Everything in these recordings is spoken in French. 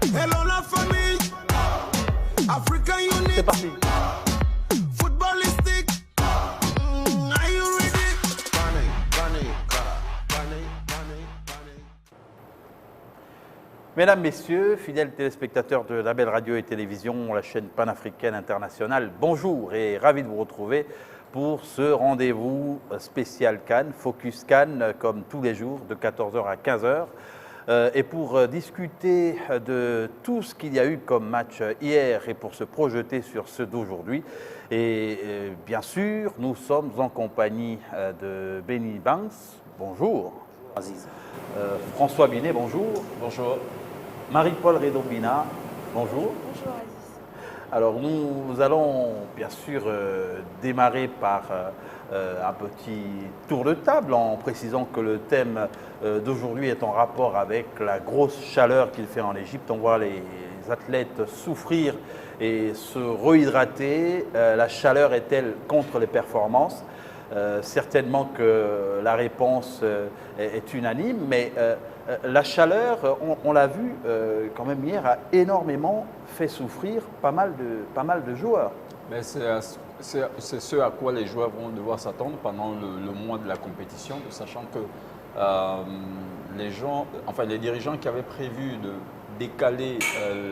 Hello la famille, African Unity. C'est parti. Footballistique. Are you ready? Mesdames, Messieurs, fidèles téléspectateurs de la belle radio et télévision, la chaîne panafricaine internationale, bonjour et ravi de vous retrouver pour ce rendez-vous spécial Cannes, Focus Cannes, comme tous les jours, de 14h à 15h. Et pour discuter de tout ce qu'il y a eu comme match hier et pour se projeter sur ceux d'aujourd'hui. Et bien sûr, nous sommes en compagnie de Benny Banks. Bonjour. Aziz. François Binet, bonjour. Bonjour. Marie-Paul Redombina, bonjour. Bonjour Aziz. Alors nous allons bien sûr démarrer par un petit tour de table en précisant que le thème d'aujourd'hui est en rapport avec la grosse chaleur qu'il fait en Égypte. On voit les athlètes souffrir et se rehydrater. La chaleur est-elle contre les performances? Certainement que la réponse est unanime, mais la chaleur, on l'a vu quand même hier, a énormément fait souffrir pas mal de joueurs. Mais c'est ce à quoi les joueurs vont devoir s'attendre pendant le mois de la compétition, sachant que les dirigeants qui avaient prévu de décaler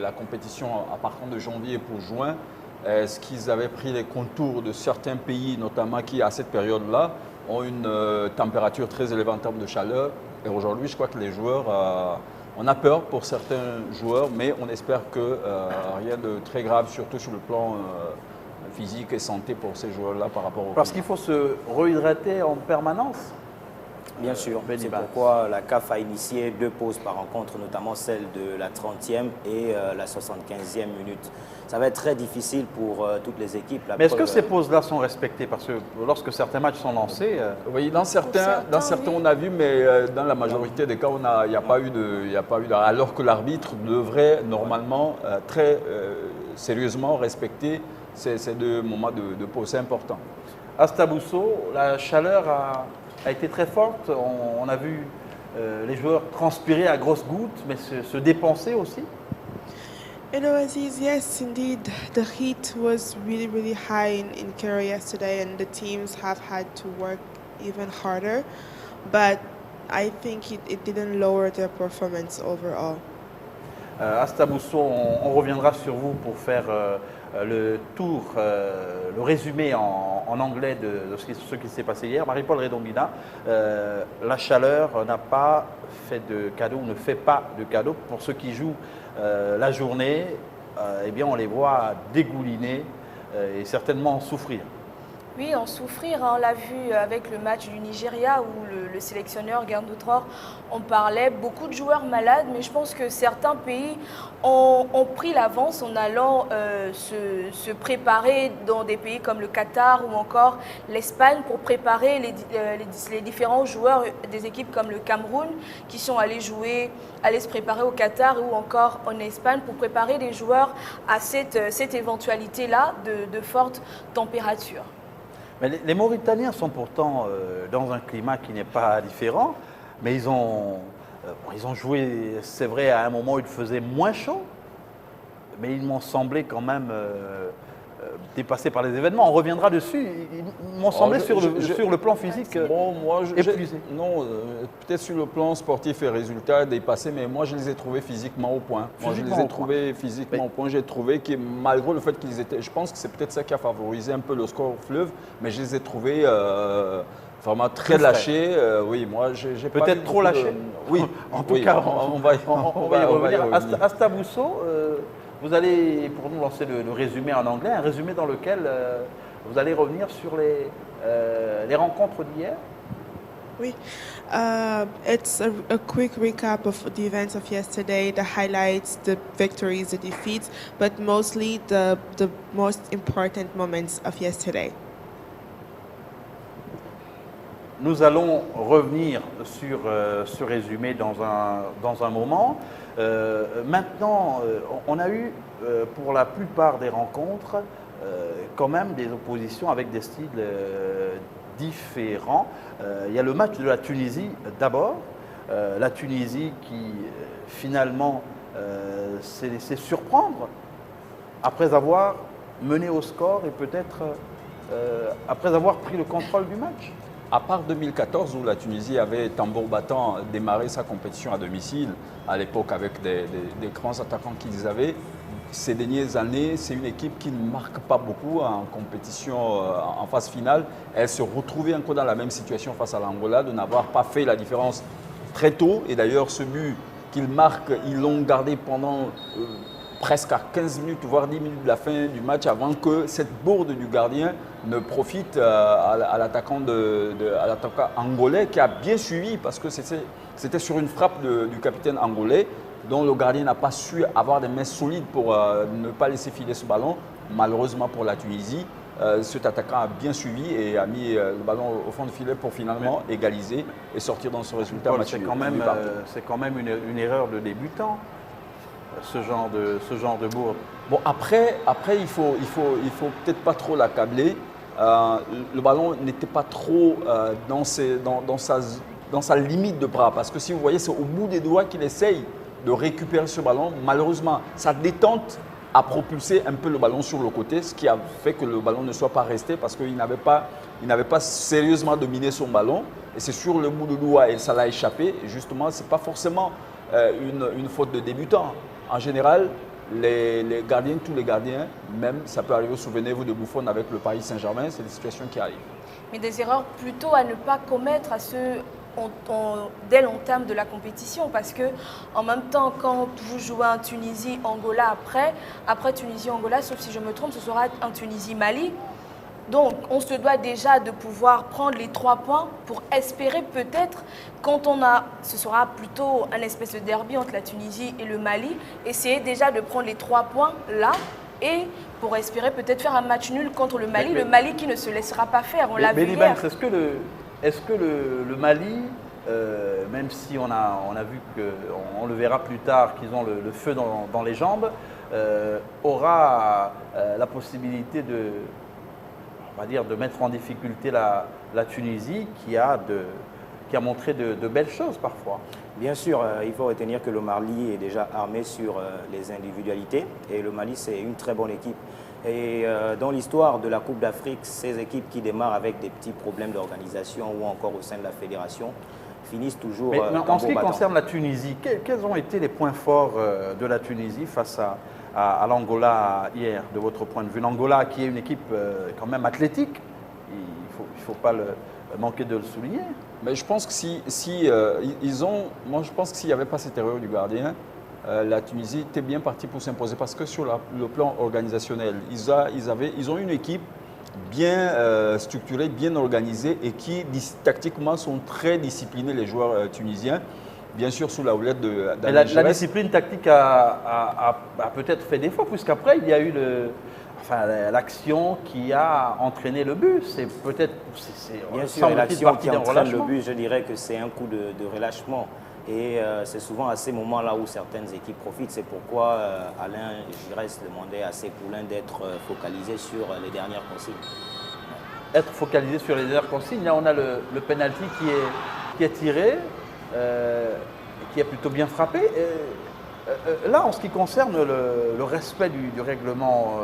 la compétition à partir de janvier pour juin, est-ce qu'ils avaient pris les contours de certains pays, notamment qui, à cette période-là, ont une température très élevée en termes de chaleur. Et aujourd'hui, je crois que les joueurs, on a peur pour certains joueurs, mais on espère que rien de très grave, surtout sur le plan physique et santé pour ces joueurs-là par rapport au... Parce qu'il faut se rehydrater en permanence. Bien sûr, c'est pourquoi la CAF a initié 2 pauses par rencontre, notamment celle de la 30e et la 75e minute. Ça va être très difficile pour toutes les équipes. Mais est-ce que ces pauses-là sont respectées? Parce que lorsque certains matchs sont lancés... Oui, dans certains oui. On a vu, mais dans la majorité des cas, il n'y a pas eu de... Alors que l'arbitre devrait normalement très sérieusement respecter ces 2 moments de pause. C'est important. Astabousso, la chaleur a été très forte. On a vu les joueurs transpirer à grosses gouttes, mais se dépenser aussi. Hello Aziz, yes indeed, the heat was really high in Cairo yesterday and the teams have had to work even harder, but I think it didn't lower their performance overall. Astabousso, on reviendra sur vous pour faire le tour, le résumé en anglais de ce qui s'est passé hier. Marie-Paul Redombina, la chaleur n'a pas fait de cadeau, ne fait pas de cadeau pour ceux qui jouent la journée. Eh bien, on les voit dégouliner et certainement souffrir. Oui, en souffrir, on l'a vu avec le match du Nigeria où le sélectionneur Gerdou Traoré en parlait, beaucoup de joueurs malades, mais je pense que certains pays ont pris l'avance en allant se préparer dans des pays comme le Qatar ou encore l'Espagne pour préparer les différents joueurs des équipes comme le Cameroun qui sont allés se préparer au Qatar ou encore en Espagne pour préparer les joueurs à cette éventualité-là de forte température. Mais les Mauritaniens sont pourtant dans un climat qui n'est pas différent, mais ils ont joué, c'est vrai, à un moment où il faisait moins chaud, mais ils m'ont semblé quand même dépassés par les événements. On reviendra dessus. Ils m'ont semblé sur le plan physique épuisés. Non, peut-être sur le plan sportif et résultats dépassés, mais moi je les ai trouvés physiquement au point. J'ai trouvé que malgré le fait qu'ils étaient, je pense que c'est peut-être ça qui a favorisé un peu le score au fleuve, mais je les ai trouvés vraiment très lâchés. Oui, moi j'ai peut-être trop lâchés. Oui, en tout cas, on va y revenir. Astabousso, vous allez pour nous lancer le résumé en anglais, un résumé dans lequel vous allez revenir sur les rencontres d'hier. Oui, it's a quick recap of the events of yesterday, the highlights, the victories, the defeats, but mostly the most important moments of yesterday. Nous allons revenir sur ce résumé dans un moment. Maintenant, on a eu pour la plupart des rencontres quand même des oppositions avec des styles différents. Il y a le match de la Tunisie d'abord. La Tunisie qui finalement s'est laissé surprendre après avoir mené au score et peut-être après avoir pris le contrôle du match. À part 2014 où la Tunisie avait tambour battant démarré sa compétition à domicile, à l'époque avec des grands attaquants qu'ils avaient, ces dernières années, c'est une équipe qui ne marque pas beaucoup en compétition en phase finale. Elle se retrouvait encore dans la même situation face à l'Angola, de n'avoir pas fait la différence très tôt. Et d'ailleurs, ce but qu'ils marquent, ils l'ont gardé pendant presque à 15 minutes, voire 10 minutes de la fin du match, avant que cette bourde du gardien ne profite à l'attaquant angolais, qui a bien suivi, parce que c'était sur une frappe du capitaine angolais, dont le gardien n'a pas su avoir des mains solides pour ne pas laisser filer ce ballon. Malheureusement pour la Tunisie, cet attaquant a bien suivi et a mis le ballon au fond du filet pour finalement égaliser et sortir dans ce résultat. Paul, c'est quand même une erreur de débutant, ce genre de bourde. Bon, après il faut peut-être pas trop l'accabler. Le ballon n'était pas trop dans sa limite de bras, parce que si vous voyez, c'est au bout des doigts qu'il essaye de récupérer ce ballon. Malheureusement, sa détente a propulsé un peu le ballon sur le côté, ce qui a fait que le ballon ne soit pas resté, parce qu'il n'avait pas sérieusement dominé son ballon. Et c'est sur le bout de doigt et ça l'a échappé. Et justement, ce n'est pas forcément une faute de débutant. En général, les gardiens, tous les gardiens, même ça peut arriver, souvenez-vous de Buffon avec le Paris Saint-Germain, c'est des situations qui arrivent. Mais des erreurs plutôt à ne pas commettre dès l'entame de la compétition, parce que en même temps, quand vous jouez un Tunisie-Angola après Tunisie-Angola, sauf si je me trompe, ce sera un Tunisie-Mali. Donc, on se doit déjà de pouvoir prendre les 3 points pour espérer peut-être, ce sera plutôt un espèce de derby entre la Tunisie et le Mali, essayer déjà de prendre les 3 points là et pour espérer peut-être faire un match nul contre le Mali. Le Mali qui ne se laissera pas faire, on l'a vu hier. Est-ce que le Mali, même si on a vu qu'on le verra plus tard, qu'ils ont le feu dans les jambes, aura la possibilité de mettre en difficulté la Tunisie qui a montré de belles choses parfois? Bien sûr, il faut retenir que le Mali est déjà armé sur les individualités et le Mali, c'est une très bonne équipe. Et dans l'histoire de la Coupe d'Afrique, ces équipes qui démarrent avec des petits problèmes d'organisation ou encore au sein de la fédération finissent toujours Mais en ce qui concerne la Tunisie, quels ont été les points forts de la Tunisie face à l'Angola hier, de votre point de vue? L'Angola qui est une équipe quand même athlétique, il ne faut pas manquer de le souligner. Mais je pense que je pense que s'il n'y avait pas cette erreur du gardien, la Tunisie était bien partie pour s'imposer, parce que sur le plan organisationnel, ils ont une équipe bien structurée, bien organisée et qui tactiquement sont très disciplinés, les joueurs tunisiens. Bien sûr, sous la houlette la discipline tactique a peut-être fait défaut, puisqu'après, il y a eu l'action qui a entraîné le but. C'est peut-être. Bien sûr, l'action qui entraîne le but, je dirais que c'est un coup de relâchement. Et c'est souvent à ces moments-là où certaines équipes profitent. C'est pourquoi Alain Giresse demandait à ses poulains d'être focalisés sur les dernières consignes. Être focalisé sur les dernières consignes. Là, on a le penalty qui est tiré. Qui a plutôt bien frappé. Là, en ce qui concerne le respect du règlement,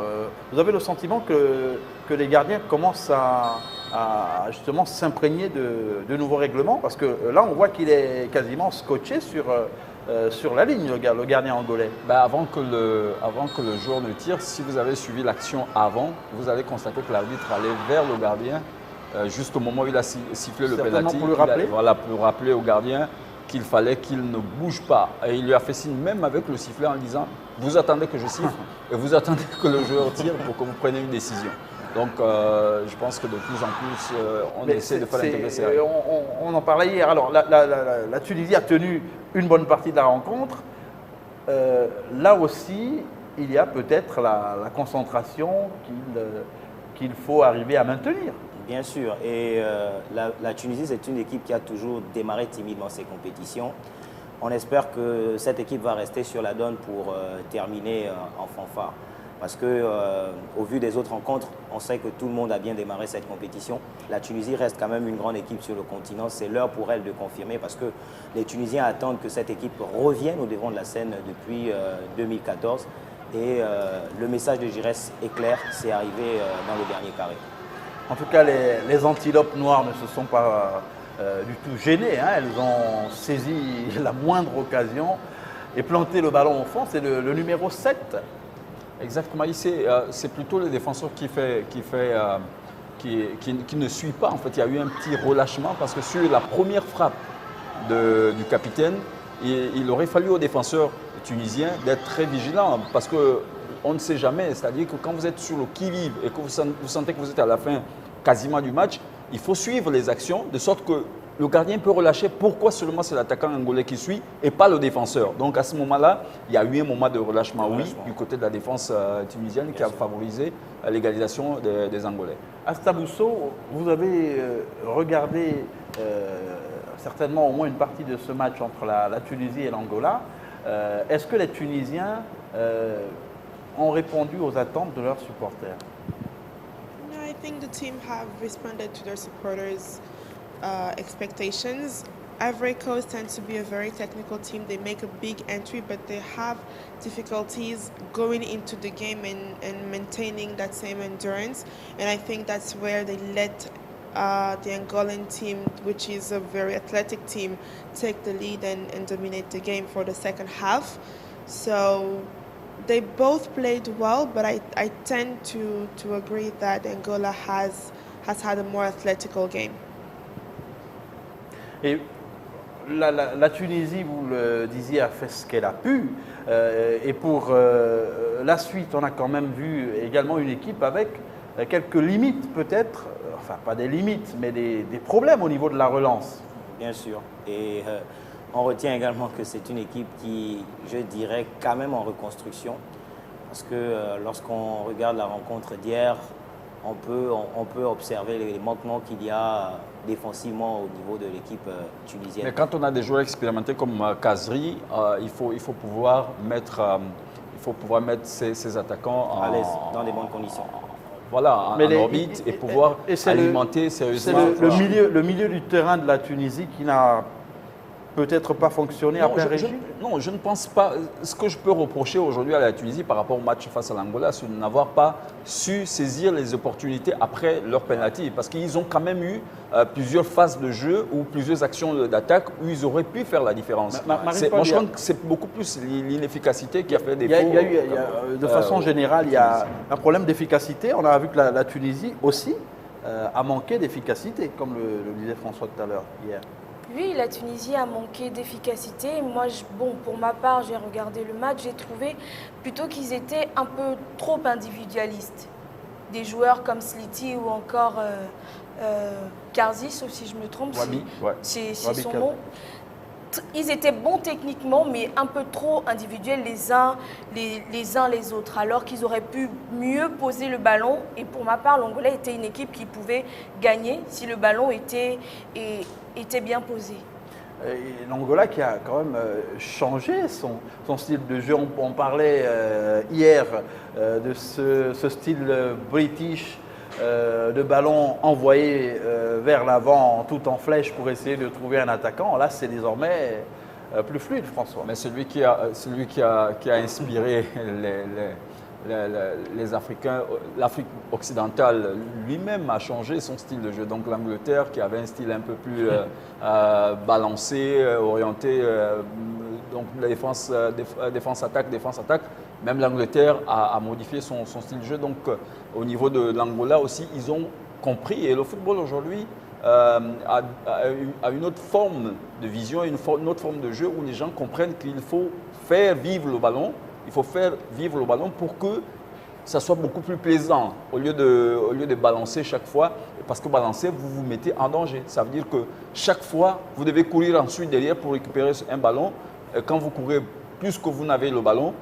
vous avez le sentiment que les gardiens commencent à justement s'imprégner de nouveaux règlements, parce que là, on voit qu'il est quasiment scotché sur la ligne, le gardien angolais. Avant que le joueur ne tire, si vous avez suivi l'action avant, vous allez constater que l'arbitre allait vers le gardien juste au moment où il a sifflé le penalty. Pour le rappeler. Pour rappeler au gardien qu'il fallait qu'il ne bouge pas. Et il lui a fait signe même avec le sifflet en disant « Vous attendez que je siffle et vous attendez que le joueur tire pour que vous preniez une décision ». Donc je pense que de plus en plus, on essaie de faire l'intégrer ces règles. On en parlait hier. Alors la Tunisie a tenu une bonne partie de la rencontre. Là aussi, il y a peut-être la concentration qu'il faut arriver à maintenir. Bien sûr, et la Tunisie, c'est une équipe qui a toujours démarré timide dans ses compétitions. On espère que cette équipe va rester sur la donne pour terminer en fanfare. Parce que au vu des autres rencontres, on sait que tout le monde a bien démarré cette compétition. La Tunisie reste quand même une grande équipe sur le continent. C'est l'heure pour elle de confirmer parce que les Tunisiens attendent que cette équipe revienne au devant de la scène depuis 2014. Et le message de Giresse est clair, c'est arrivé dans le dernier carré. En tout cas, les antilopes noires ne se sont pas du tout gênées, hein. Elles ont saisi la moindre occasion et planté le ballon au fond. C'est le numéro 7. Exactement. C'est plutôt le défenseur qui ne suit pas. En fait, il y a eu un petit relâchement parce que sur la première frappe du capitaine, il aurait fallu aux défenseurs tunisiens d'être très vigilants parce qu'on ne sait jamais. C'est-à-dire que quand vous êtes sur le qui-vive et que vous sentez que vous êtes à la fin quasiment du match, il faut suivre les actions de sorte que le gardien peut relâcher. Pourquoi seulement c'est l'attaquant angolais qui suit et pas le défenseur? Donc à ce moment-là, il y a eu un moment de relâchement, oui, du côté de la défense tunisienne qui a favorisé l'égalisation des Angolais. Asta Bousso, vous avez regardé certainement au moins une partie de ce match entre la Tunisie et l'Angola. Est-ce que les Tunisiens ont répondu aux attentes de leurs supporters? No, I think the team have responded to their supporters' expectations. Ivory Coast tends to be a very technical team. They make a big entry, but they have difficulties going into the game and maintaining that same endurance. And I think that's where they let the Angolan team, which is a very athletic team, take the lead and dominate the game for the second half. So they both played well, but I tend to agree that Angola has had a more athletical game. Et la Tunisie, vous le disiez, a fait ce qu'elle a pu. Et pour la suite, on a quand même vu également une équipe avec quelques limites peut-être, enfin pas des limites, mais des problèmes au niveau de la relance. Bien sûr. Et on retient également que c'est une équipe qui, je dirais, quand même en reconstruction. Parce que lorsqu'on regarde la rencontre d'hier, on peut observer les manquements qu'il y a défensivement au niveau de l'équipe tunisienne. Mais quand on a des joueurs expérimentés comme Kazri, il faut pouvoir mettre ses attaquants à l'aise, dans des bonnes conditions. Voilà, en orbite et pouvoir alimenter sérieusement. C'est le milieu du terrain de la Tunisie qui n'a peut-être pas fonctionné à plein régime? Non, je ne pense pas. Ce que je peux reprocher aujourd'hui à la Tunisie par rapport au match face à l'Angola, c'est de n'avoir pas su saisir les opportunités après leur penalty. Parce qu'ils ont quand même eu plusieurs phases de jeu ou plusieurs actions d'attaque où ils auraient pu faire la différence. Moi, je crois que c'est beaucoup plus l'inefficacité qui a fait défaut. De façon générale, il y a un problème d'efficacité. On a vu que la Tunisie aussi a manqué d'efficacité, comme le disait François tout à l'heure, hier. Oui, la Tunisie a manqué d'efficacité. Moi, pour ma part, j'ai regardé le match, j'ai trouvé plutôt qu'ils étaient un peu trop individualistes. Des joueurs comme Sliti ou encore Karzi, sauf si je me trompe, c'est son nom. Ils étaient bons techniquement, mais un peu trop individuels les uns les autres, alors qu'ils auraient pu mieux poser le ballon. Et pour ma part, l'Angola était une équipe qui pouvait gagner si le ballon était bien posé. L'Angola qui a quand même changé son style de jeu. On parlait hier de ce style british, de ballon envoyé vers l'avant tout en flèche pour essayer de trouver un attaquant. Là, c'est désormais plus fluide, François. Mais celui qui a inspiré les Africains, l'Afrique occidentale lui-même a changé son style de jeu. Donc l'Angleterre qui avait un style un peu plus balancé, orienté, donc la défense-attaque, même l'Angleterre a modifié son style de jeu. Donc au niveau de l'Angola aussi, ils ont compris. Et le football aujourd'hui a une autre forme de vision, une autre forme de jeu où les gens comprennent qu'il faut faire vivre le ballon. Il faut faire vivre le ballon pour que ça soit beaucoup plus plaisant au lieu de balancer chaque fois. Parce que balancer, vous vous mettez en danger. Ça veut dire que chaque fois, vous devez courir ensuite derrière pour récupérer un ballon. Quand vous courez plus que vous n'avez le ballon,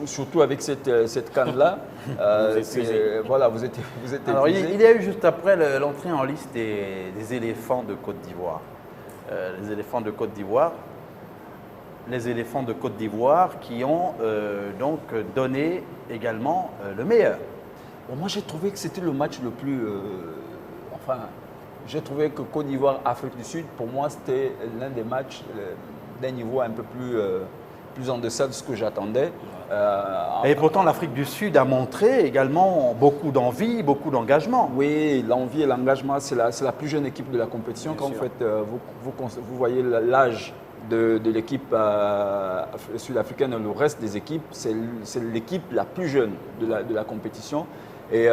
surtout avec cette canne-là, vous êtes Alors, épuisé. il y a eu juste après l'entrée en liste des éléphants de Côte d'Ivoire. Les éléphants de Côte d'Ivoire. les éléphants de Côte d'Ivoire qui ont donc donné également le meilleur. Bon, moi, j'ai trouvé que c'était le match le plus... j'ai trouvé que Côte d'Ivoire, Afrique du Sud, pour moi, c'était l'un des matchs d'un niveau un peu plus en deçà de ce que j'attendais. Et pourtant, l'Afrique du Sud a montré également beaucoup d'envie, beaucoup d'engagement. Oui, l'envie et l'engagement, c'est la plus jeune équipe de la compétition. Quand vous faites, vous voyez l'âge de l'équipe sud-africaine et le reste des équipes, c'est l'équipe la plus jeune de la compétition. Et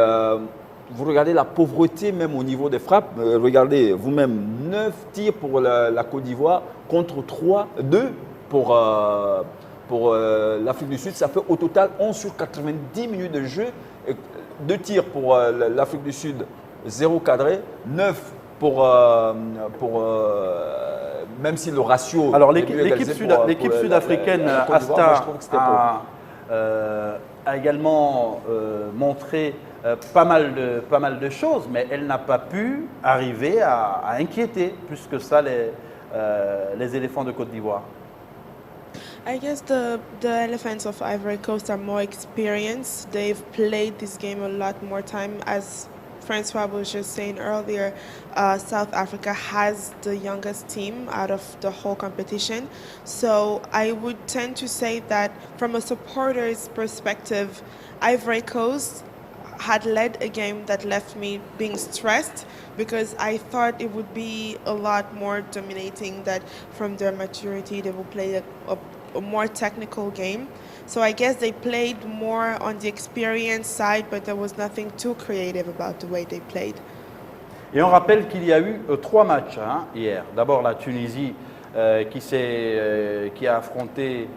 vous regardez la pauvreté même au niveau des frappes. Regardez vous-même, 9 tirs pour la Côte d'Ivoire contre 2 pour l'Afrique du Sud. Ça fait au total 11 sur 90 minutes de jeu. 2 tirs pour l'Afrique du Sud, 0 cadré, 9 même si le ratio... Alors l'équipe sud-africaine Asta a également montré pas mal de choses, mais elle n'a pas pu arriver à inquiéter plus que ça les éléphants de Côte d'Ivoire. I guess the Elephants of Ivory Coast are more experienced. They've played this game a lot more time. As Francois was just saying earlier, South Africa has the youngest team out of the whole competition. So I would tend to say that from a supporter's perspective, Ivory Coast had led a game that left me being stressed because I thought it would be a lot more dominating, that from their maturity they will play a more technical game. So I guess they played more on the experience side, but there was nothing too creative about the way they played. Et on rappelle qu'il y a eu 3 matchs hier. D'abord la Tunisie qui a affronté,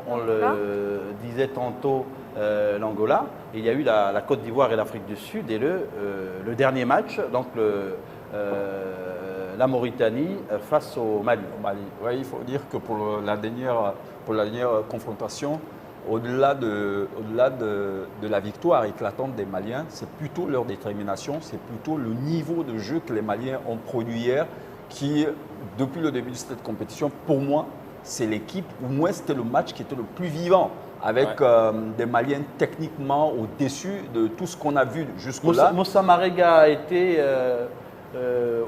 on le disait tantôt, l'Angola. Et il y a eu la Côte d'Ivoire et l'Afrique du Sud. Et le dernier match, donc la Mauritanie face au Mali. Oui, il faut dire que pour la dernière confrontation, au-delà de la victoire éclatante des Maliens, c'est plutôt leur détermination, c'est plutôt le niveau de jeu que les Maliens ont produit hier qui, depuis le début de cette compétition, pour moi, c'est l'équipe, au moins c'était le match qui était le plus vivant, avec des Maliens techniquement au-dessus de tout ce qu'on a vu jusque-là. Moussa Marega a été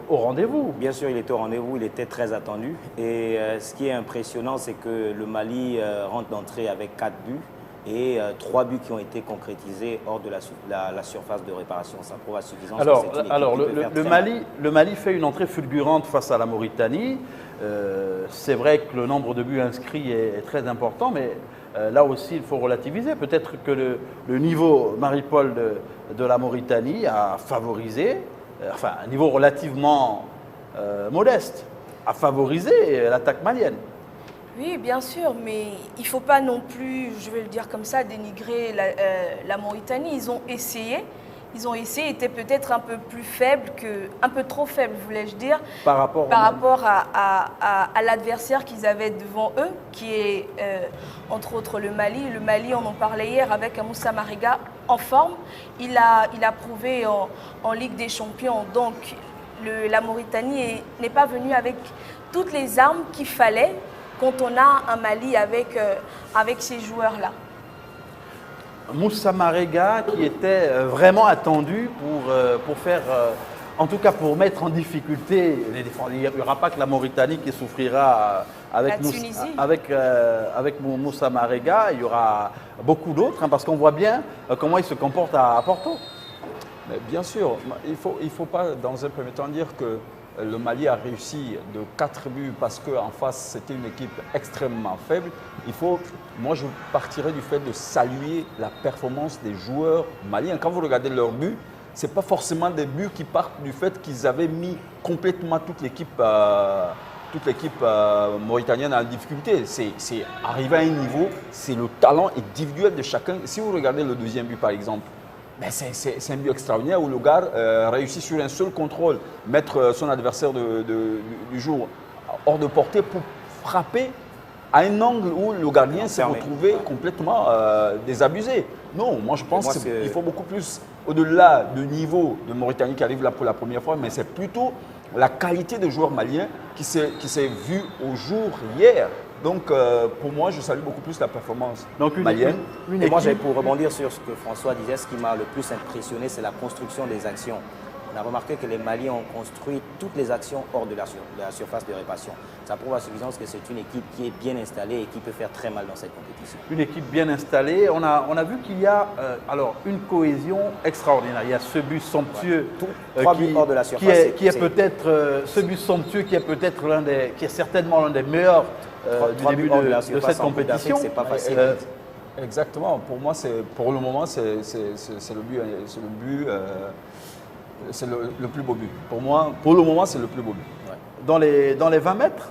au rendez-vous. Bien sûr, il était au rendez-vous, il était très attendu. Et ce qui est impressionnant, c'est que le Mali rentre d'entrée avec 4 buts et 3 buts qui ont été concrétisés hors de la surface de réparation. Ça prouve à suffisance. Alors le Mali fait une entrée fulgurante face à la Mauritanie. C'est vrai que le nombre de buts inscrits est très important, mais là aussi, il faut relativiser. Peut-être que le niveau, Marie-Paul, de la Mauritanie a favorisé, enfin, un niveau relativement modeste, a favorisé l'attaque malienne. Oui, bien sûr, mais il ne faut pas non plus, je vais le dire comme ça, dénigrer la Mauritanie. Ils ont essayé, étaient peut-être un peu plus faibles, un peu trop faibles, voulais-je dire, par rapport à l'adversaire qu'ils avaient devant eux, qui est entre autres le Mali. Le Mali, on en parlait hier avec Moussa Marega en forme. Il a prouvé en Ligue des Champions. Donc la Mauritanie n'est pas venue avec toutes les armes qu'il fallait quand on a un Mali avec ces joueurs-là. Moussa Marega qui était vraiment attendu pour faire, en tout cas pour mettre en difficulté les défenseurs. Il n'y aura pas que la Mauritanie qui souffrira avec Moussa Marega, il y aura beaucoup d'autres, parce qu'on voit bien comment il se comporte à Porto. Mais bien sûr, il faut pas dans un premier temps dire que le Mali a réussi de 4 buts parce qu'en face, c'était une équipe extrêmement faible. Moi, je partirais du fait de saluer la performance des joueurs maliens. Quand vous regardez leurs buts, ce n'est pas forcément des buts qui partent du fait qu'ils avaient mis complètement toute l'équipe mauritanienne en difficulté. C'est arrivé à un niveau, c'est le talent individuel de chacun. Si vous regardez le deuxième but, par exemple, ben c'est un but extraordinaire où le gars réussit sur un seul contrôle, mettre son adversaire du jour hors de portée pour frapper à un angle où le gardien s'est retrouvé complètement désabusé. Non, moi je pense qu'il faut beaucoup plus, au-delà du niveau de Mauritanie qui arrive là pour la première fois, mais c'est plutôt la qualité des joueurs maliens qui s'est vue au jour hier. Donc, pour moi, je salue beaucoup plus la performance Donc malienne. Et moi, pour rebondir sur ce que François disait, ce qui m'a le plus impressionné, c'est la construction des actions. On a remarqué que les Maliens ont construit toutes les actions hors de la surface de réparation. Ça prouve à suffisance que c'est une équipe qui est bien installée et qui peut faire très mal dans cette compétition. Une équipe bien installée. On a vu qu'il y a alors une cohésion extraordinaire. Il y a ce but somptueux Trois buts hors de la surface. qui est peut-être ce but somptueux qui est certainement l'un des meilleurs du Trois début buts hors de la surface cette en Coupe d'Afrique, compétition. c'est pas facile. Exactement. Pour moi, pour le moment, c'est le plus beau but. Pour moi, pour le moment, c'est le plus beau but. Ouais. Dans les 20 mètres.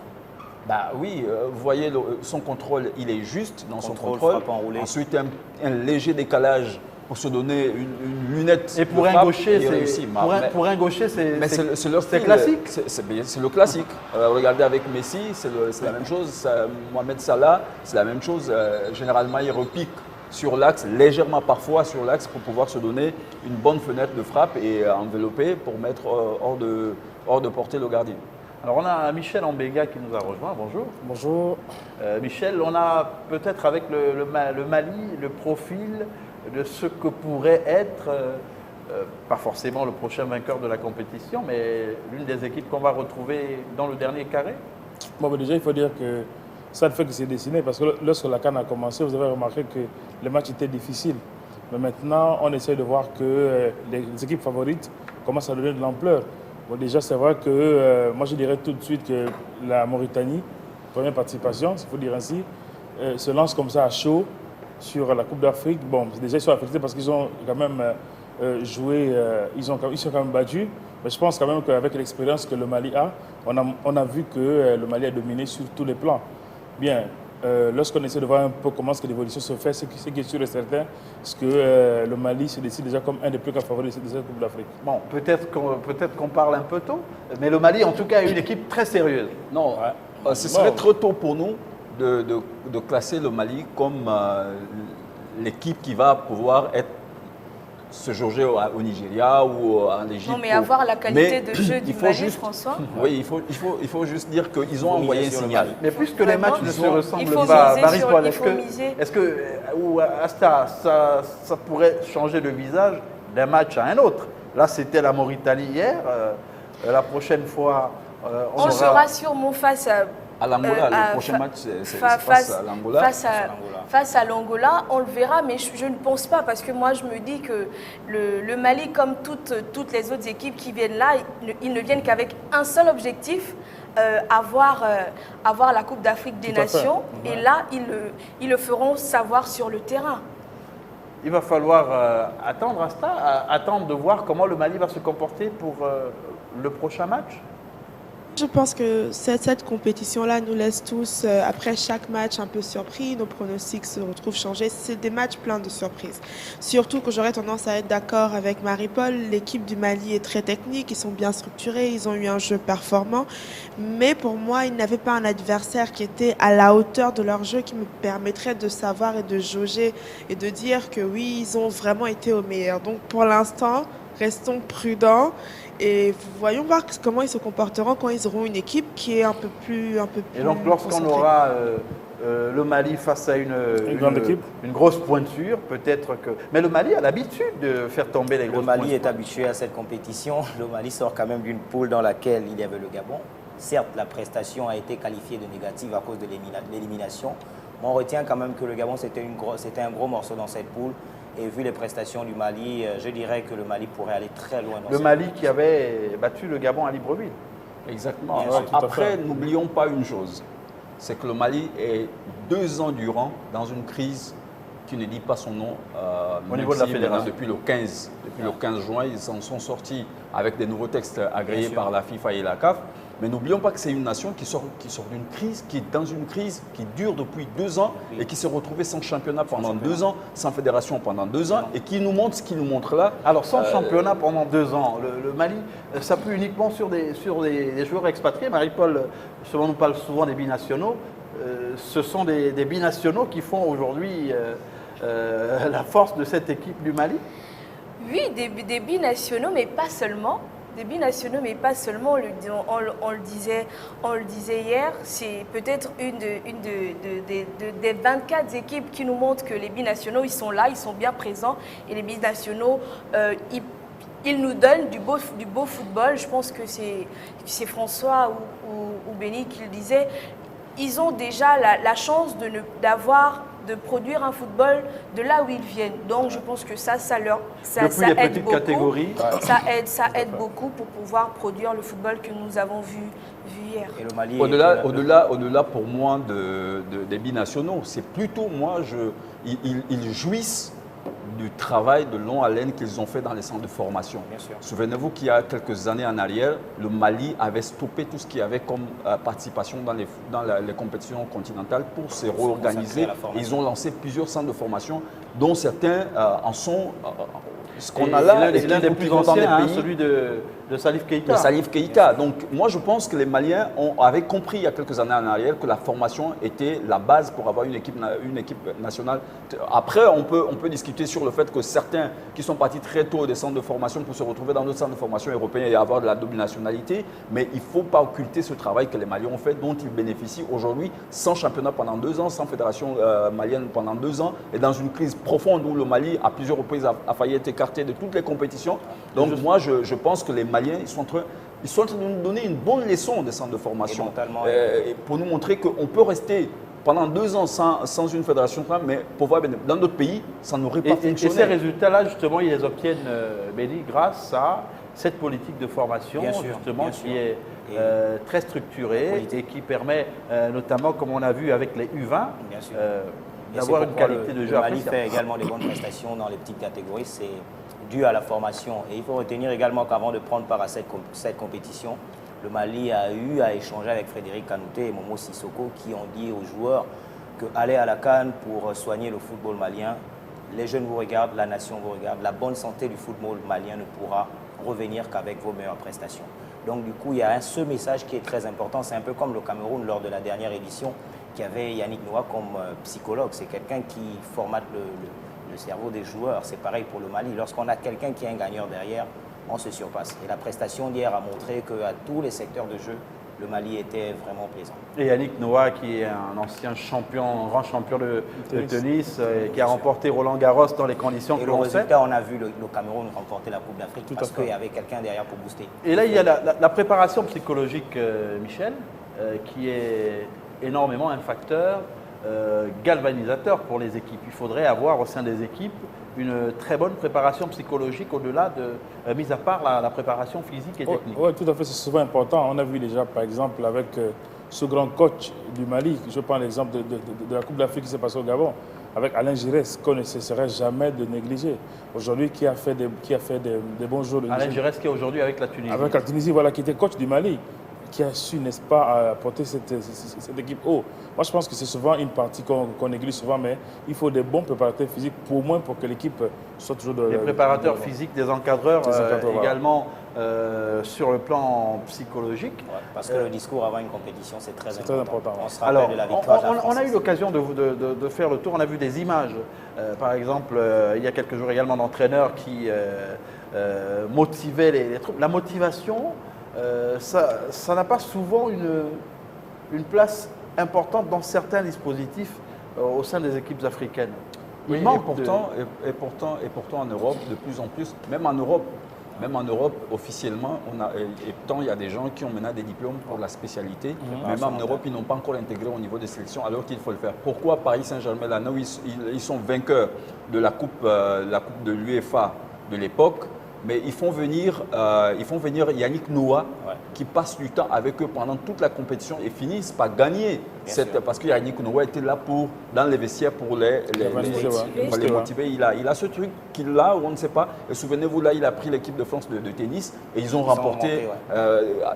Bah oui, vous voyez, son contrôle, il est juste dans son contrôle. Frappe enroulée. Ensuite, un léger décalage pour se donner une lunette. Et pour de un frappe, gaucher, il réussit. pour un gaucher, c'est leur c'est style. classique. C'est le classique. Regardez avec Messi, c'est la même chose. Mohamed Salah, c'est la même chose. Généralement, il repique sur l'axe, légèrement parfois sur l'axe, pour pouvoir se donner une bonne fenêtre de frappe et envelopper pour mettre hors de portée le gardien. Alors on a Michel Ambega qui nous a rejoint. Bonjour. Bonjour. Michel, on a peut-être avec le Mali le profil de ce que pourrait être, pas forcément le prochain vainqueur de la compétition, mais l'une des équipes qu'on va retrouver dans le dernier carré. Bon, mais déjà, il faut dire que ça ne fait que c'est dessiné parce que lorsque la CAN a commencé, vous avez remarqué que les matchs étaient difficiles. Mais maintenant, on essaie de voir que les équipes favorites commencent à donner de l'ampleur. Bon, déjà, c'est vrai que moi, je dirais tout de suite que la Mauritanie, première participation, s'il faut dire ainsi, se lance comme ça à chaud sur la Coupe d'Afrique. Bon, déjà, ils sont affectés parce qu'ils ont quand même joué, ils sont quand même battus. Mais je pense quand même qu'avec l'expérience que le Mali a, on a vu que le Mali a dominé sur tous les plans. Bien, lorsqu'on essaie de voir un peu comment l'évolution se fait, ce qui est sûr et certain, c'est que le Mali se décide déjà comme un des plus grands favoris de cette Coupe d'Afrique. Bon, peut-être qu'on parle un peu tôt, mais le Mali, en tout cas, est une équipe très sérieuse. Non, ce serait trop tôt pour nous de classer le Mali comme l'équipe qui va pouvoir se jauger au Nigeria ou en Égypte. Non, mais avoir la qualité de jeu du Mali, François. Oui, il faut juste dire qu'ils ont envoyé un signal. Mais puisque les matchs ne se ressemblent faut pas, miser sur- Marie-Paul, il faut miser. est-ce que ou Asta, ça pourrait changer le visage d'un match à un autre? Là, c'était la Mauritanie hier. La prochaine fois, On sera sûrement face à l'Angola, le prochain match, c'est face à l'Angola. Face à l'Angola, on le verra, mais je ne pense pas, parce que moi je me dis que le Mali, comme toutes les autres équipes qui viennent là, ils ne viennent qu'avec un seul objectif, avoir la Coupe d'Afrique des Nations, et là, ils le feront savoir sur le terrain. Il va falloir attendre, Asta, attendre de voir comment le Mali va se comporter pour le prochain match. Je pense que cette compétition-là nous laisse tous, après chaque match, un peu surpris. Nos pronostics se retrouvent changés. C'est des matchs pleins de surprises. Surtout que j'aurais tendance à être d'accord avec Marie-Paul. L'équipe du Mali est très technique. Ils sont bien structurés. Ils ont eu un jeu performant. Mais pour moi, ils n'avaient pas un adversaire qui était à la hauteur de leur jeu, qui me permettrait de savoir et de jauger et de dire que oui, ils ont vraiment été au meilleur. Donc pour l'instant, restons prudents. Et voyons voir comment ils se comporteront quand ils auront une équipe qui est un peu plus Et donc lorsqu'on aura le Mali face à une grande équipe, une grosse pointure, peut-être que... Mais le Mali a l'habitude de faire tomber les grosses pointures. Le Mali est habitué à cette compétition. Le Mali sort quand même d'une poule dans laquelle il y avait le Gabon. Certes, la prestation a été qualifiée de négative à cause de l'élimination. Mais on retient quand même que le Gabon, c'était un gros morceau dans cette poule. Et vu les prestations du Mali, je dirais que le Mali pourrait aller très loin. Le Mali qui avait battu le Gabon à Libreville. Exactement. Bien sûr. Après, n'oublions pas une chose, c'est que le Mali est 2 ans durant dans une crise qui ne dit pas son nom. Au niveau de la fédération. Depuis le 15 juin, ils en sont sortis avec des nouveaux textes agréés par la FIFA et la CAF. Mais n'oublions pas que c'est une nation qui sort d'une crise, qui est dans une crise qui dure depuis 2 ans et qui s'est retrouvée sans championnat pendant 2 ans, sans fédération pendant 2 ans et qui nous montre ce qu'il nous montre là. Alors sans championnat pendant 2 ans, le Mali s'appuie uniquement sur des joueurs expatriés. Marie-Paul, on nous parle souvent des binationaux. Ce sont des binationaux qui font aujourd'hui la force de cette équipe du Mali. Oui, des binationaux, mais pas seulement. des binationaux, mais pas seulement, on le disait hier, c'est peut-être une des 24 équipes qui nous montrent que les binationaux, ils sont là, ils sont bien présents, et les binationaux, ils nous donnent du beau football. Je pense que c'est François ou Béni qui le disait. Ils ont déjà la chance de produire un football de là où ils viennent. Donc je pense que ça Depuis les aide petites beaucoup. catégories. Ça aide beaucoup pour pouvoir produire le football que nous avons vu hier. Et le Mali Au-delà pour moi des binationaux, c'est plutôt moi, ils jouissent du travail de longue haleine qu'ils ont fait dans les centres de formation. Bien sûr. Souvenez-vous qu'il y a quelques années en arrière, le Mali avait stoppé tout ce qu'il y avait comme participation dans les compétitions continentales pour se réorganiser. Ils ont lancé plusieurs centres de formation, dont certains en sont ce qu'on a là. L'un des plus anciens, celui de Salif Keïta. De Salif Keïta. Donc moi je pense que les Maliens avaient compris il y a quelques années en arrière que la formation était la base pour avoir une équipe nationale. Après on peut discuter sur le fait que certains qui sont partis très tôt des centres de formation pour se retrouver dans d'autres centres de formation européens et avoir de la double nationalité, mais il ne faut pas occulter ce travail que les Maliens ont fait, dont ils bénéficient aujourd'hui sans championnat pendant 2 ans, sans fédération malienne pendant 2 ans, et dans une crise profonde où le Mali à plusieurs reprises a failli être écarté de toutes les compétitions. Donc moi je pense que les Maliens, ils sont en train de nous donner une bonne leçon des centres de formation pour nous montrer qu'on peut rester pendant 2 ans sans une fédération, mais pour voir dans d'autres pays, ça n'aurait pas fonctionné. Et ces résultats-là, justement, ils les obtiennent, Béni, grâce à cette politique de formation, justement, qui est très structurée et qui permet, notamment, comme on a vu avec les U20, d'avoir une qualité de jeu. Le Mali fait également des bonnes prestations dans les petites catégories. C'est dû à la formation. Et il faut retenir également qu'avant de prendre part à cette compétition, le Mali a eu à échanger avec Frédéric Kanouté et Momo Sissoko qui ont dit aux joueurs qu'aller à la CAN pour soigner le football malien, les jeunes vous regardent, la nation vous regarde, la bonne santé du football malien ne pourra revenir qu'avec vos meilleures prestations. Donc du coup, il y a ce message qui est très important. C'est un peu comme le Cameroun lors de la dernière édition qui avait Yannick Noah comme psychologue. C'est quelqu'un qui formate le cerveau des joueurs. C'est pareil pour le Mali. Lorsqu'on a quelqu'un qui est un gagneur derrière, on se surpasse. Et la prestation d'hier a montré qu'à tous les secteurs de jeu, le Mali était vraiment plaisant. Et Yannick Noah, qui est un ancien champion, un grand champion de tennis, qui a remporté Roland Garros dans les conditions que l'on sait. Et le résultat, on a vu le Cameroun remporter la Coupe d'Afrique parce qu'il y avait quelqu'un derrière pour booster. Et là, il y a la préparation psychologique, Michel, qui est énormément un facteur galvanisateur pour les équipes. Il faudrait avoir au sein des équipes une très bonne préparation psychologique au-delà de, mis à part la préparation physique et technique. Oui, tout à fait, c'est souvent important. On a vu déjà, par exemple, avec ce grand coach du Mali, je prends l'exemple de la Coupe d'Afrique qui s'est passée au Gabon, avec Alain Giresse, qu'on ne cesserait jamais de négliger. Aujourd'hui, qui a fait des bons jours. Alain Giresse qui est aujourd'hui avec la Tunisie. Avec la Tunisie, voilà, qui était coach du Mali, qui a su, n'est-ce pas, porter cette équipe haut. Moi, je pense que c'est souvent une partie qu'on néglige souvent, mais il faut des bons préparateurs physiques, pour au moins pour que l'équipe soit toujours de... Des préparateurs physiques, des encadreurs, également sur le plan psychologique. Ouais, parce que le discours avant une compétition, c'est très important. On se rappelle de la victoire de la France. On a eu l'occasion de faire le tour, on a vu des images. Par exemple, il y a quelques jours également d'entraîneurs qui motivaient les troupes. La motivation, ça n'a pas souvent une place importante dans certains dispositifs au sein des équipes africaines. Oui, et pourtant en Europe, de plus en plus, même en Europe, officiellement, pourtant il y a des gens qui ont maintenant des diplômes pour la spécialité. Même en Europe, ils n'ont pas encore intégré au niveau des sélections alors qu'il faut le faire. Pourquoi Paris Saint-Germain, là, ils sont vainqueurs de la coupe de l'UEFA de l'époque, mais ils font venir Yannick Noah qui passe du temps avec eux pendant toute la compétition et finissent par gagner. Parce que Yannick Noah était là dans les vestiaires pour les motiver. Il a ce truc qu'il a, on ne sait pas. Et souvenez-vous, là, il a pris l'équipe de France de tennis et ils ont remporté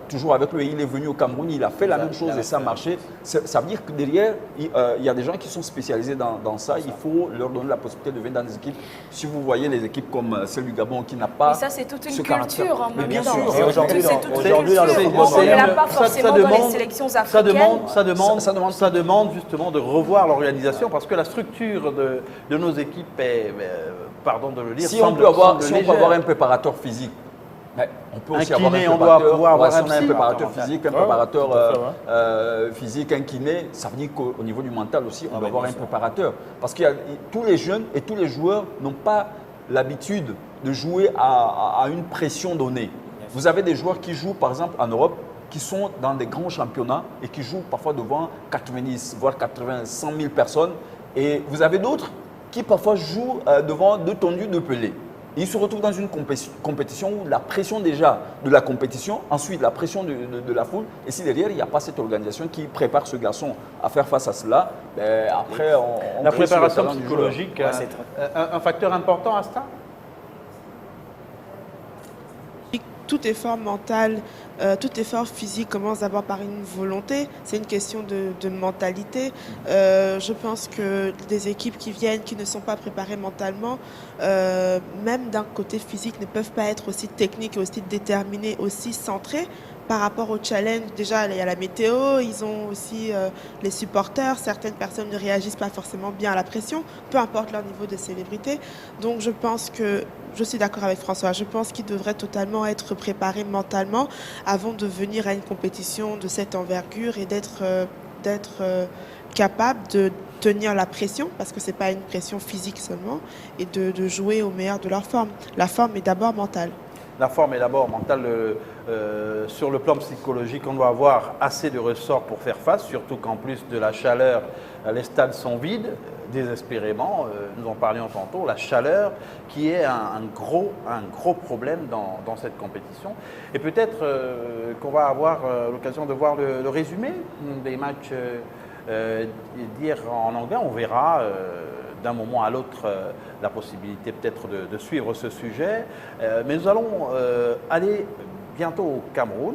toujours avec lui. Il est venu au Cameroun, il a fait la même chose et ça a marché. Ça veut dire que derrière, il y a des gens qui sont spécialisés dans ça. Il faut leur donner la possibilité de venir dans des équipes. Si vous voyez les équipes comme celle du Gabon qui n'a pas. Mais ça, c'est toute une culture en même bien temps. sûr. Et aujourd'hui, dans le football, on ne l'a pas forcément dans les sélections africaines. Ça demande justement de revoir l'organisation parce que la structure de nos équipes est, pardon de le dire, si on peut avoir un préparateur physique Mais on peut aussi Un avoir kiné, un on doit préparateur, pouvoir avoir si un on a un psy. préparateur physique, un Ouais, préparateur tout à fait, physique, un kiné, ça veut dire qu'au niveau du mental aussi, on doit avoir bien un sûr. préparateur. Parce que tous les jeunes et tous les joueurs n'ont pas l'habitude de jouer à une pression donnée. Vous avez des joueurs qui jouent, par exemple, en Europe, qui sont dans des grands championnats et qui jouent parfois devant 90, voire 80, 100 000 personnes. Et vous avez d'autres qui parfois jouent devant deux tondus de pelés. Ils se retrouvent dans une compétition où la pression déjà de la compétition, ensuite la pression de la foule, et si derrière il n'y a pas cette organisation qui prépare ce garçon à faire face à cela, ben après on La crée sur le préparation talent du joueur. psychologique, Ouais, c'est un facteur important à ça? Tout effort mental, tout effort physique commence d'abord par une volonté. C'est une question de mentalité. Je pense que des équipes qui viennent, qui ne sont pas préparées mentalement, même d'un côté physique, ne peuvent pas être aussi techniques et aussi déterminées, aussi centrées par rapport au challenge. Déjà, il y a la météo, ils ont aussi les supporters. Certaines personnes ne réagissent pas forcément bien à la pression, peu importe leur niveau de célébrité. Donc, je pense que je suis d'accord avec François. Je pense qu'ils devraient totalement être préparés mentalement avant de venir à une compétition de cette envergure et d'être capable de tenir la pression, parce que ce n'est pas une pression physique seulement, et de jouer au meilleur de leur forme. La forme est d'abord mentale. La forme est d'abord mentale. Sur le plan psychologique, on doit avoir assez de ressorts pour faire face, surtout qu'en plus de la chaleur, les stades sont vides, désespérément. Nous en parlions tantôt, la chaleur qui est un gros problème dans cette compétition. Et peut-être qu'on va avoir l'occasion de voir le résumé des matchs d'hier en anglais. On verra d'un moment à l'autre la possibilité peut-être de suivre ce sujet. Mais nous allons aller bientôt au Cameroun.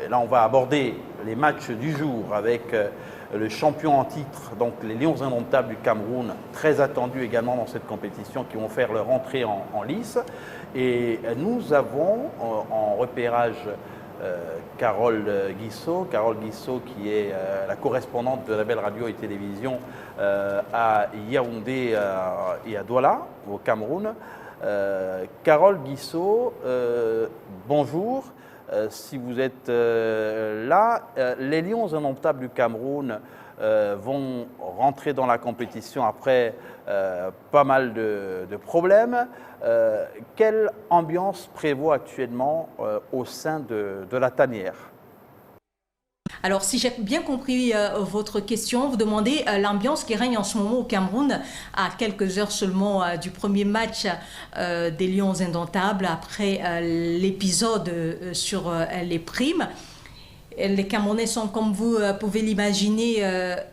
Là, on va aborder les matchs du jour avec le champion en titre, donc les Lions indomptables du Cameroun, très attendus également dans cette compétition, qui vont faire leur entrée en lice. Et nous avons en repérage Carole Guissot. Carole Guissot qui est la correspondante de la Belle Radio et Télévision à Yaoundé et à Douala, au Cameroun. Carole Guissot, bonjour. Si vous êtes là, les Lions indomptables du Cameroun vont rentrer dans la compétition après pas mal de problèmes. Quelle ambiance prévaut actuellement au sein de la tanière? Alors, si j'ai bien compris votre question, vous demandez l'ambiance qui règne en ce moment au Cameroun à quelques heures seulement du premier match des Lions indomptables après l'épisode sur les primes. Les Camerounais sont, comme vous pouvez l'imaginer,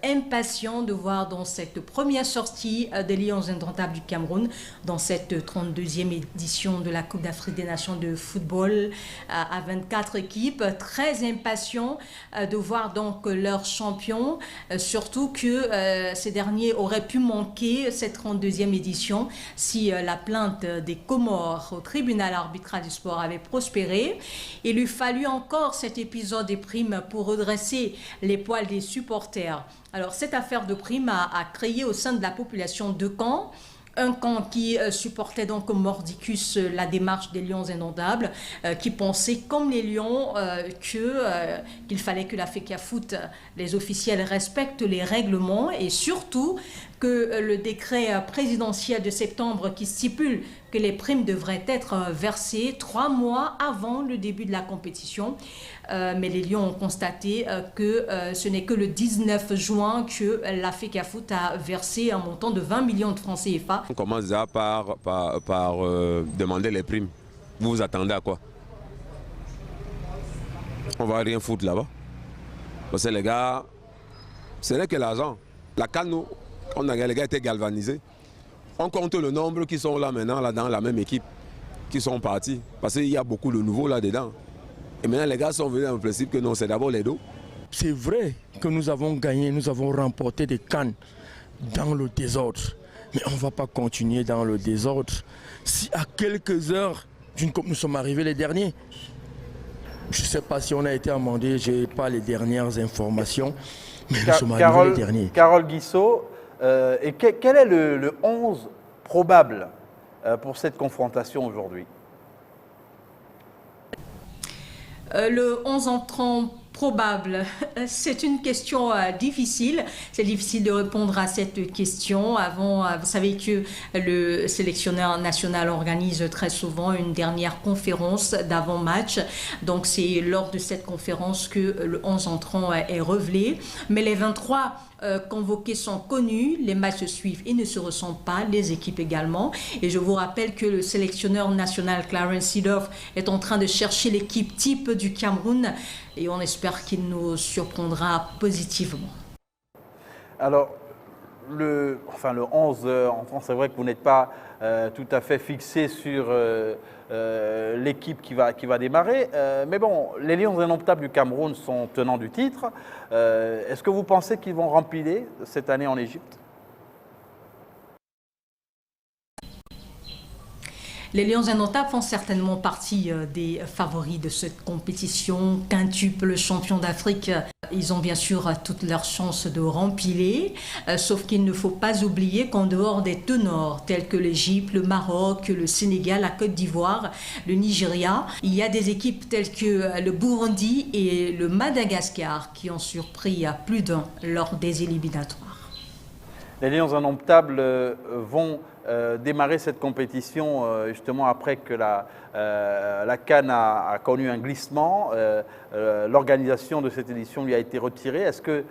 impatients de voir dans cette première sortie des Lions indomptables du Cameroun, dans cette 32e édition de la Coupe d'Afrique des Nations de football à 24 équipes, très impatients de voir donc leurs champions, surtout que ces derniers auraient pu manquer cette 32e édition si la plainte des Comores au tribunal arbitral du sport avait prospéré. Il lui fallut encore cet épisode des primes pour redresser les poils des supporters. Alors, cette affaire de primes a créé au sein de la population deux camps. Un camp qui supportait donc mordicus la démarche des Lions indomptables, qui pensait comme les Lions qu'il fallait que la FECAFOOT, les officiels, respectent les règlements et surtout que le décret présidentiel de septembre qui stipule que les primes devraient être versées 3 mois avant le début de la compétition. Mais les Lions ont constaté que ce n'est que le 19 juin que la FECAFOOT a versé un montant de 20 millions de francs CFA. On commence déjà par demander les primes. Vous vous attendez à quoi? On va rien foutre là-bas. Parce que les gars, ce n'est que l'argent. La CAN, nous, les gars étaient galvanisés. On compte le nombre qui sont là maintenant, là, dans la même équipe, qui sont partis. Parce qu'il y a beaucoup de nouveaux là-dedans. Et maintenant, les gars sont venus dans le principe que non, c'est d'abord les dos. C'est vrai que nous avons gagné, nous avons remporté des CAN dans le désordre. Mais on ne va pas continuer dans le désordre si à quelques heures d'une coupe nous sommes arrivés les derniers. Je ne sais pas si on a été amendé, je n'ai pas les dernières informations, mais nous sommes arrivés les derniers. Carole Guissot, et quel est le 11 probable pour cette confrontation aujourd'hui? Le 11 entrant probable, c'est une question difficile. C'est difficile de répondre à cette question. Avant, vous savez que le sélectionneur national organise très souvent une dernière conférence d'avant-match. Donc c'est lors de cette conférence que le 11 entrant est révélé. Mais les 23 convoqués sont connus, les matchs se suivent et ne se ressemblent pas, les équipes également. Et je vous rappelle que le sélectionneur national Clarence Seedorf est en train de chercher l'équipe type du Cameroun et on espère qu'il nous surprendra positivement. Alors, le 11 en France, c'est vrai que vous n'êtes pas tout à fait fixé sur l'équipe qui va démarrer. Mais bon, les Lions indomptables du Cameroun sont tenants du titre. Est-ce que vous pensez qu'ils vont remplir cette année en Égypte? Les Lions indomptables font certainement partie des favoris de cette compétition. Quintuple champion d'Afrique, ils ont bien sûr toutes leurs chances de rempiler. Sauf qu'il ne faut pas oublier qu'en dehors des ténors tels que l'Égypte, le Maroc, le Sénégal, la Côte d'Ivoire, le Nigeria, il y a des équipes telles que le Burundi et le Madagascar qui ont surpris à plus d'un lors des éliminatoires. Les Lions indomptables vont démarrer cette compétition justement après que la CAN a connu un glissement. L'organisation de cette édition lui a été retirée. Est-ce que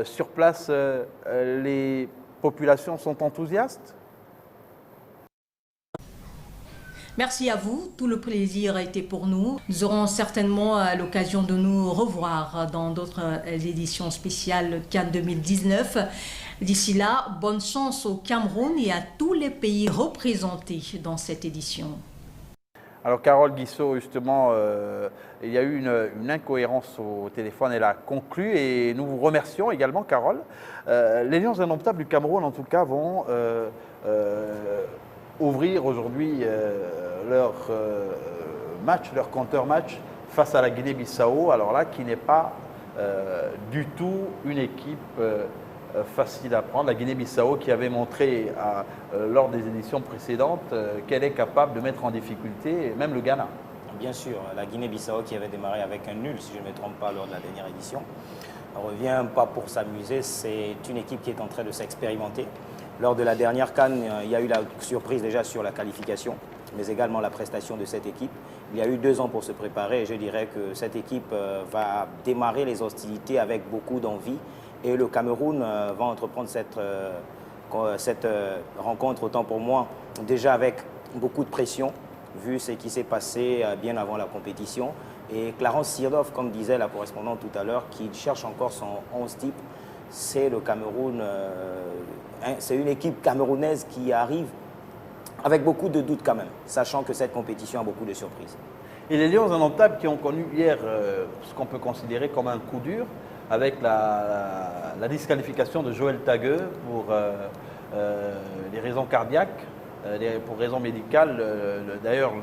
sur place, les populations sont enthousiastes? Merci à vous, tout le plaisir a été pour nous. Nous aurons certainement l'occasion de nous revoir dans d'autres éditions spéciales CAN 2019. D'ici là, bonne chance au Cameroun et à tous les pays représentés dans cette édition. Alors Carole Guissot, justement, il y a eu une incohérence au téléphone, elle a conclu et nous vous remercions également Carole. Les Lions indomptables du Cameroun en tout cas vont ouvrir aujourd'hui leur match, leur compteur match face à la Guinée-Bissau, alors là qui n'est pas du tout une équipe facile à prendre. La Guinée-Bissau qui avait montré lors des éditions précédentes qu'elle est capable de mettre en difficulté même le Ghana. Bien sûr, la Guinée-Bissau qui avait démarré avec un nul, si je ne me trompe pas, lors de la dernière édition, ne revient pas pour s'amuser. C'est une équipe qui est en train de s'expérimenter. Lors de la dernière CAN, il y a eu la surprise déjà sur la qualification, mais également la prestation de cette équipe. Il y a eu 2 ans pour se préparer et je dirais que cette équipe va démarrer les hostilités avec beaucoup d'envie. Et le Cameroun va entreprendre cette rencontre, autant pour moi, déjà avec beaucoup de pression, vu ce qui s'est passé bien avant la compétition. Et Clarence Seedorf, comme disait la correspondante tout à l'heure, qui cherche encore son 11 type, c'est le Cameroun, c'est une équipe camerounaise qui arrive avec beaucoup de doutes quand même, sachant que cette compétition a beaucoup de surprises. Et les Lions indomptables qui ont connu hier ce qu'on peut considérer comme un coup dur, avec la disqualification de Joël Tagueux pour des raisons cardiaques, pour raisons médicales. D'ailleurs,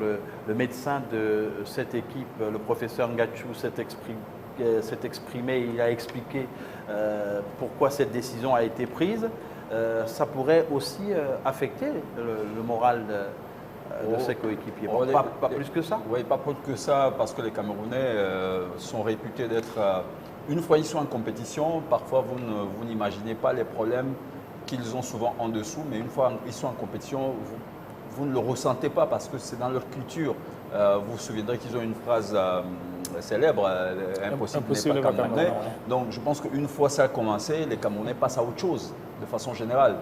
le médecin de cette équipe, le professeur Ngachou, s'est exprimé, il a expliqué pourquoi cette décision a été prise. Ça pourrait aussi affecter le moral de ses coéquipiers. Pas plus que ça? Oui, pas plus que ça, parce que les Camerounais sont réputés d'être... une fois ils sont en compétition, parfois vous n'imaginez pas les problèmes qu'ils ont souvent en dessous, mais une fois ils sont en compétition, vous ne le ressentez pas parce que c'est dans leur culture. Vous vous souviendrez qu'ils ont une phrase célèbre, impossible n'est pas camerounais. Donc je pense qu'une fois ça a commencé, les Camerounais passent à autre chose, de façon générale.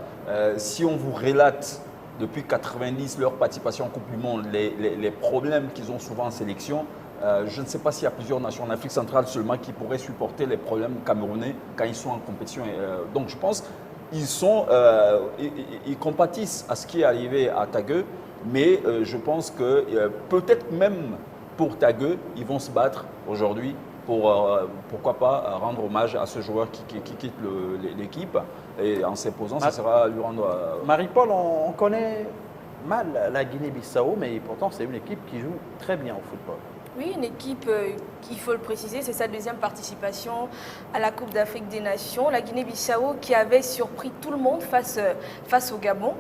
Si on vous relate depuis 90 leur participation en Coupe du Monde, les problèmes qu'ils ont souvent en sélection, je ne sais pas s'il y a plusieurs nations en Afrique centrale seulement qui pourraient supporter les problèmes camerounais quand ils sont en compétition. Donc je pense qu'ils compatissent à ce qui est arrivé à Tagueux, mais je pense que peut-être même pour Tagueux, ils vont se battre aujourd'hui pour, pourquoi pas, rendre hommage à ce joueur qui quitte l'équipe. Et en s'imposant, ça sera lui rendre... Marie-Paul, on connaît mal la Guinée-Bissau, mais pourtant c'est une équipe qui joue très bien au football. Oui, une équipe, il faut le préciser, c'est sa deuxième participation à la Coupe d'Afrique des Nations. La Guinée-Bissau qui avait surpris tout le monde face au Gabon.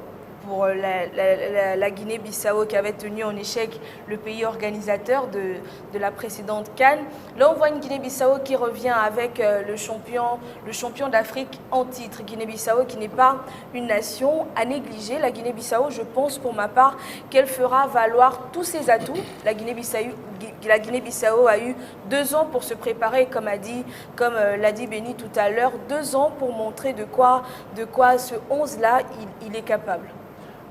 pour la Guinée-Bissau qui avait tenu en échec le pays organisateur de la précédente CAN. Là, on voit une Guinée-Bissau qui revient avec le champion d'Afrique en titre. Guinée-Bissau qui n'est pas une nation à négliger. La Guinée-Bissau, je pense pour ma part qu'elle fera valoir tous ses atouts. La Guinée-Bissau a eu 2 ans pour se préparer, comme l'a dit Benny tout à l'heure, 2 ans pour montrer de quoi ce 11-là, il est capable.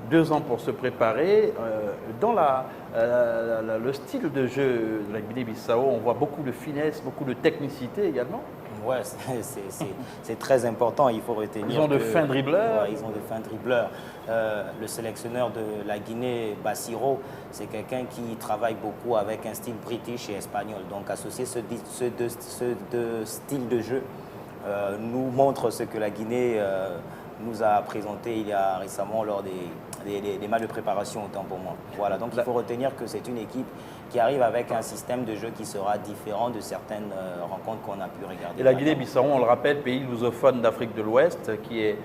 2 ans pour se préparer. Dans le style de jeu de la Guinée-Bissau, on voit beaucoup de finesse, beaucoup de technicité également. Ouais, c'est très important, il faut retenir. Ils ont de fins dribbleurs. Ouais, ils ont de fins dribbleurs. Le sélectionneur de la Guinée, Bassiro, c'est quelqu'un qui travaille beaucoup avec un style british et espagnol. Donc associer ces deux styles de jeu nous montre ce que la Guinée nous a présenté il y a récemment lors des matchs de préparation, autant pour moi. Voilà, donc il faut retenir que c'est une équipe qui arrive avec un système de jeu qui sera différent de certaines rencontres qu'on a pu regarder. Et la Guinée-Bissau, on le rappelle, pays lusophone d'Afrique de l'Ouest, qui est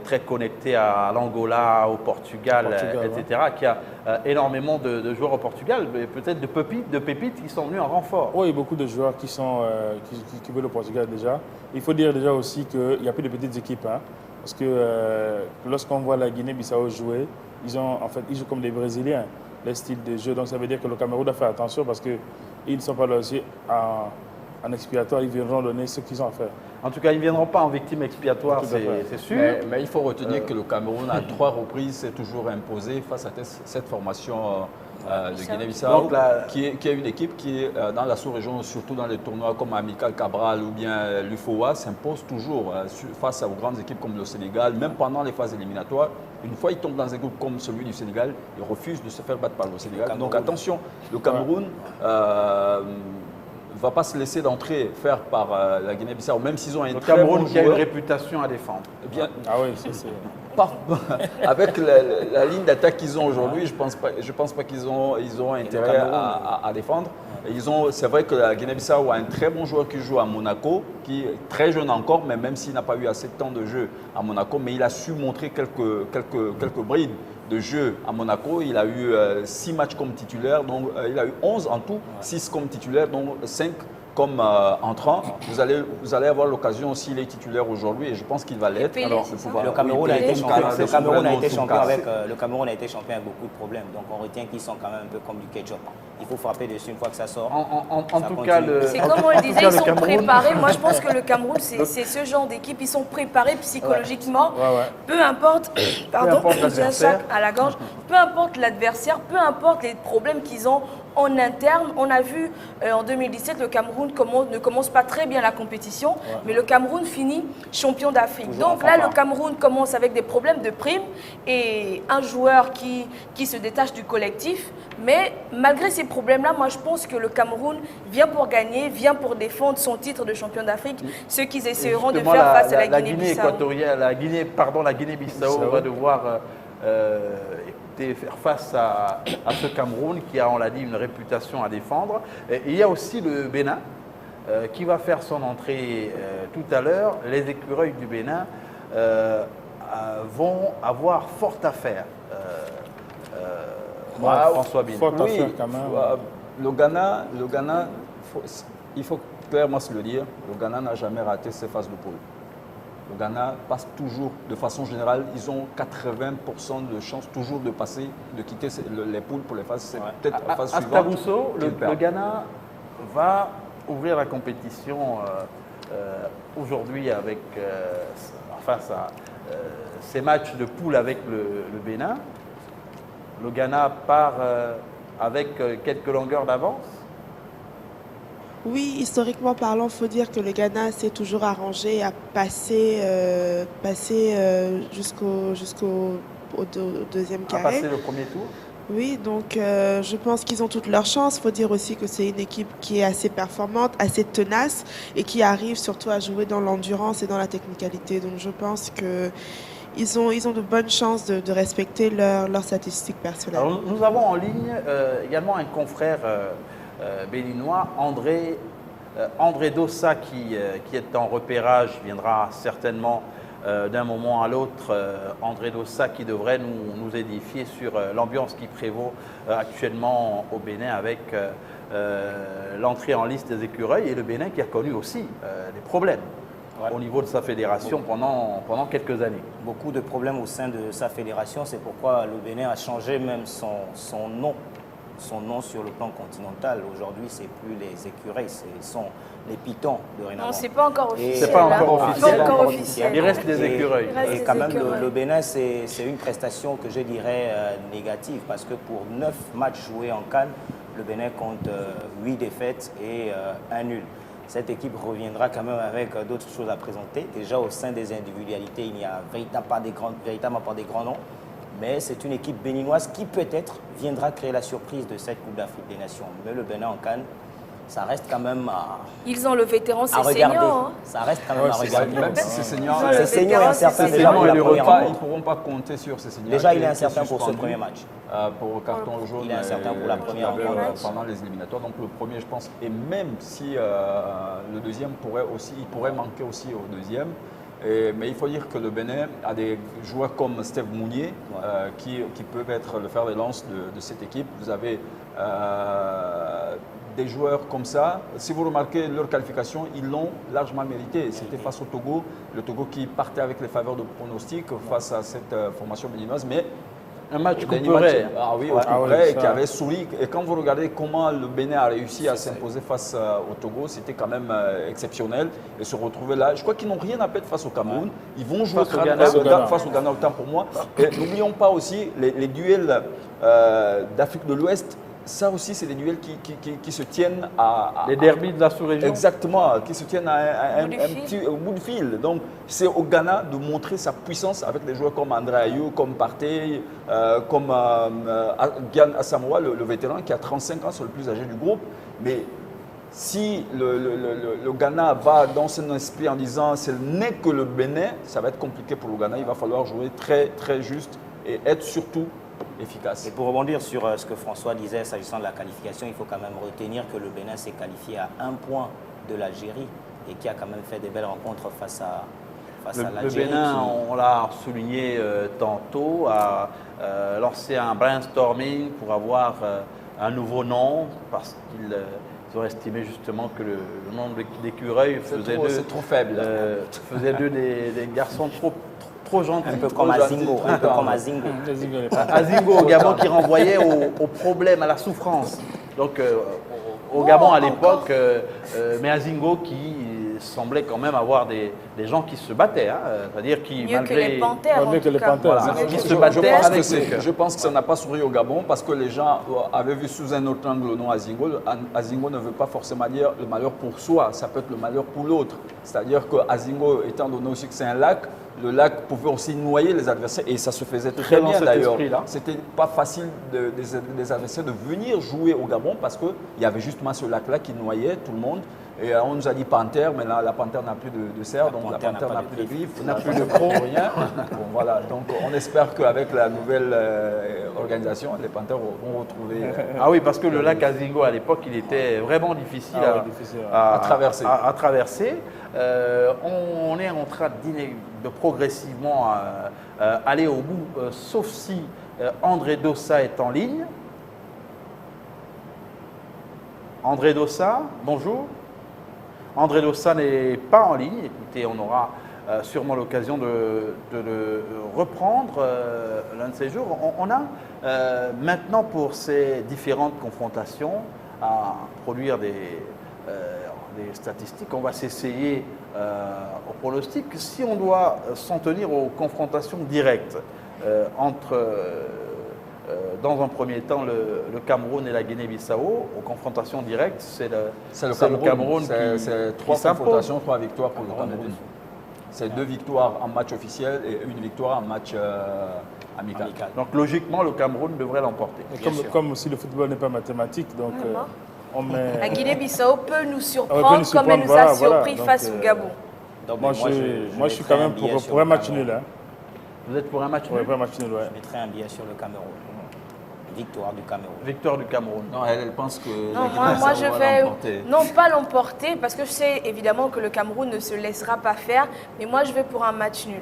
très connecté à l'Angola, au Portugal, etc., qui a énormément de joueurs au Portugal, peut-être de pépites qui sont venus en renfort. Oui, beaucoup de joueurs qui veulent au Portugal déjà. Il faut dire déjà aussi qu'il n'y a plus de petites équipes, hein, parce que lorsqu'on voit la Guinée-Bissau jouer, ils jouent comme des Brésiliens, les styles de jeu. Donc ça veut dire que le Cameroun doit faire attention parce qu'ils ne sont pas là aussi en expiatoire, ils viendront donner ce qu'ils ont à faire. En tout cas, ils ne viendront pas en victime expiatoire, c'est sûr. Mais il faut retenir que le Cameroun, à 3 reprises, s'est toujours imposé face à cette formation de Guinée-Bissau, qui est une équipe qui, dans la sous-région, surtout dans les tournois comme Amical Cabral ou bien l'UFOA, s'impose toujours face aux grandes équipes comme le Sénégal, même pendant les phases éliminatoires. Une fois ils tombent dans un groupe comme celui du Sénégal, ils refusent de se faire battre par le Sénégal. Donc attention, le Cameroun ne va pas se laisser d'entrer faire par la Guinée-Bissau, même s'ils ont un très bon joueur. Le Cameroun qui a une réputation à défendre. Eh bien, ah oui, c'est... Avec la ligne d'attaque qu'ils ont aujourd'hui, je ne pense pas qu'ils ont intérêt à défendre. C'est vrai que la Guinée-Bissau a un très bon joueur qui joue à Monaco, qui est très jeune encore, mais même s'il n'a pas eu assez de temps de jeu à Monaco, mais il a su montrer quelques brides de jeu à Monaco. Il a eu 6 matchs comme titulaire, donc il a eu 11 en tout, 6 comme titulaire, donc 5 comme entrant. Vous allez avoir l'occasion, s'il est titulaire aujourd'hui, et je pense qu'il va l'être. Le Cameroun a été champion avec beaucoup de problèmes. Donc on retient qu'ils sont quand même un peu comme du ketchup. Il faut frapper dessus une fois que ça sort. En tout cas, c'est comme on le disait, ils sont préparés. Moi, je pense que le Cameroun, c'est ce genre d'équipe. Ils sont préparés psychologiquement. Peu importe, l'adversaire à la gorge, peu importe l'adversaire, peu importe les problèmes qu'ils ont en interne. On a vu en 2017, le Cameroun ne commence pas très bien la compétition, mais le Cameroun finit champion d'Afrique. Donc là, le Cameroun commence avec des problèmes de primes et un joueur qui se détache du collectif. Mais malgré ces problèmes-là, moi je pense que le Cameroun vient pour gagner, vient pour défendre son titre de champion d'Afrique, ce qu'ils essaieront de faire face à la Guinée-Bissau. La Guinée-Bissau va devoir faire face à ce Cameroun qui a, on l'a dit, une réputation à défendre. Et il y a aussi le Bénin qui va faire son entrée tout à l'heure. Les écureuils du Bénin vont avoir fort à faire. François Bin. Oui, le Ghana, il faut clairement se le dire, le Ghana n'a jamais raté ses phases de poule. Le Ghana passe toujours, de façon générale, ils ont 80% de chances toujours de passer, de quitter les poules pour les phases. C'est peut-être la phase suivante. Astabusso, le Ghana va ouvrir la compétition aujourd'hui face à ces matchs de poule avec le Bénin. Le Ghana part avec quelques longueurs d'avance. Oui, historiquement parlant, il faut dire que le Ghana s'est toujours arrangé à passer jusqu'au deuxième carré. À passer le premier tour. Oui, donc je pense qu'ils ont toutes leurs chances. Il faut dire aussi que c'est une équipe qui est assez performante, assez tenace et qui arrive surtout à jouer dans l'endurance et dans la technicalité. Donc je pense qu'ils ont de bonnes chances de respecter leurs statistiques personnelles. Alors, nous avons en ligne également un confrère béninois, André Dossa, qui est en repérage, viendra certainement d'un moment à l'autre André Dossa qui devrait nous édifier sur l'ambiance qui prévaut actuellement au Bénin avec l'entrée en liste des écureuils et le Bénin qui a connu aussi des problèmes au niveau de sa fédération pendant quelques années. Beaucoup de problèmes au sein de sa fédération, c'est pourquoi le Bénin a changé même son nom sur le plan continental. Aujourd'hui, c'est plus les écureuils, ce sont les pitons dorénavant. Non, c'est pas encore officiel. C'est pas encore officiel. Pas encore officiel. Il reste des écureuils. Et quand même, le Bénin, c'est une prestation que je dirais négative parce que pour 9 matchs joués en CAN, le Bénin compte 8 défaites et 1 nul. Cette équipe reviendra quand même avec d'autres choses à présenter. Déjà, au sein des individualités, il n'y a véritablement pas des grands noms. Mais c'est une équipe béninoise qui peut-être viendra créer la surprise de cette Coupe d'Afrique des Nations. Mais le Bénin en CAN, ça reste quand même à Ils ont le vétéran, c'est regarder. Hein. Ça reste quand même à regarder. Même si c'est senior, est incertain déjà pour la ils première ne rencontre. pourront pas compter sur ces seniors. Déjà, il est incertain pour ce premier match. Pour carton jaune, il est incertain pour la première rencontre. Pendant les éliminatoires. Donc le premier, je pense, et même si le deuxième pourrait manquer aussi au deuxième. Mais il faut dire que le Bénin a des joueurs comme Steve Mounier qui peuvent être le fer de lance de cette équipe. Vous avez des joueurs comme ça. Si vous remarquez leur qualification, ils l'ont largement mérité. C'était face au Togo, le Togo qui partait avec les faveurs de pronostic face à cette formation béninoise. Mais un match couperé. Ah oui, qui avait souri. Et quand vous regardez comment le Bénin a réussi à s'imposer face au Togo, c'était quand même exceptionnel. Et se retrouver là, je crois qu'ils n'ont rien à perdre face au Cameroun. Ils vont jouer face au Ghana, autant pour moi. Et n'oublions pas aussi les duels d'Afrique de l'Ouest. Ça aussi, c'est des duels qui se tiennent à les derbys de la sous-région. Exactement, qui se tiennent au bout de fil. Donc, c'est au Ghana de montrer sa puissance avec des joueurs comme André Ayou, comme Partey, comme Gyan Asamoah, le vétéran qui a 35 ans, c'est le plus âgé du groupe. Mais si le Ghana va dans son esprit en disant ce n'est que le Bénin, ça va être compliqué pour le Ghana. Il va falloir jouer très, très juste et être surtout efficace. Et pour rebondir sur ce que François disait s'agissant de la qualification, il faut quand même retenir que le Bénin s'est qualifié à 1 point de l'Algérie et qui a quand même fait des belles rencontres face à l'Algérie. Le Bénin, on l'a souligné tantôt, a lancé un brainstorming pour avoir un nouveau nom parce qu'ils ont estimé justement que le nombre d'écureuils faisait d'eux trop faible. Faisait d'eux des garçons trop gentils. Un peu comme Azingo. Azingo au Gabon qui renvoyait au problème, à la souffrance. Donc au Gabon à l'époque, mais Azingo qui semblait quand même avoir des gens qui se battaient, hein, c'est-à-dire qui mieux que les Panthères, qui se battaient avec je pense que ça n'a pas souri au Gabon parce que les gens avaient vu sous un autre angle le nom Azingo. Azingo ne veut pas forcément dire le malheur pour soi, ça peut être le malheur pour l'autre. C'est-à-dire que Azingo, étant donné aussi que c'est un lac, le lac pouvait aussi noyer les adversaires et ça se faisait très bien d'ailleurs. C'était pas facile des adversaires de venir jouer au Gabon parce qu'il y avait justement ce lac-là qui noyait tout le monde. Et on nous a dit panthère, mais là, la panthère n'a plus de cerf, donc la panthère n'a plus de griffes, n'a plus de crocs, rien. Bon, voilà, donc on espère qu'avec la nouvelle organisation, les panthères vont retrouver. Ah oui, parce que le lac Azingo à l'époque, il était vraiment difficile à traverser. On est en train de progressivement aller au bout, sauf si André Dossa est en ligne. André Dossa, bonjour. André Dossa n'est pas en ligne. Écoutez, on aura sûrement l'occasion de le reprendre l'un de ces jours. On a maintenant pour ces différentes confrontations à produire des statistiques. On va s'essayer au pronostic. Si on doit s'en tenir aux confrontations directes entre dans un premier temps le Cameroun et la Guinée-Bissau, aux confrontations directes, c'est le Cameroun c'est 3 confrontations, 3 victoires pour le Cameroun. C'est 2 victoires en match officiel et 1 victoire en match amical. Donc logiquement, le Cameroun devrait l'emporter. Comme si le football n'est pas mathématique, donc on met... La Guinée-Bissau peut nous surprendre comme elle nous a surpris face au Gabon. Donc, moi, je suis quand même pour un match nul. Hein. Vous êtes pour un match nul? Pour un match nul, ouais. Je mettrai un billet sur le Cameroun. Victoire du Cameroun. Victoire du Cameroun. Non, elle pense que Non, la Guinée-Bissau moi je va vais l'emporter. non pas l'emporter parce que je sais évidemment que le Cameroun ne se laissera pas faire, mais moi je vais pour un match nul.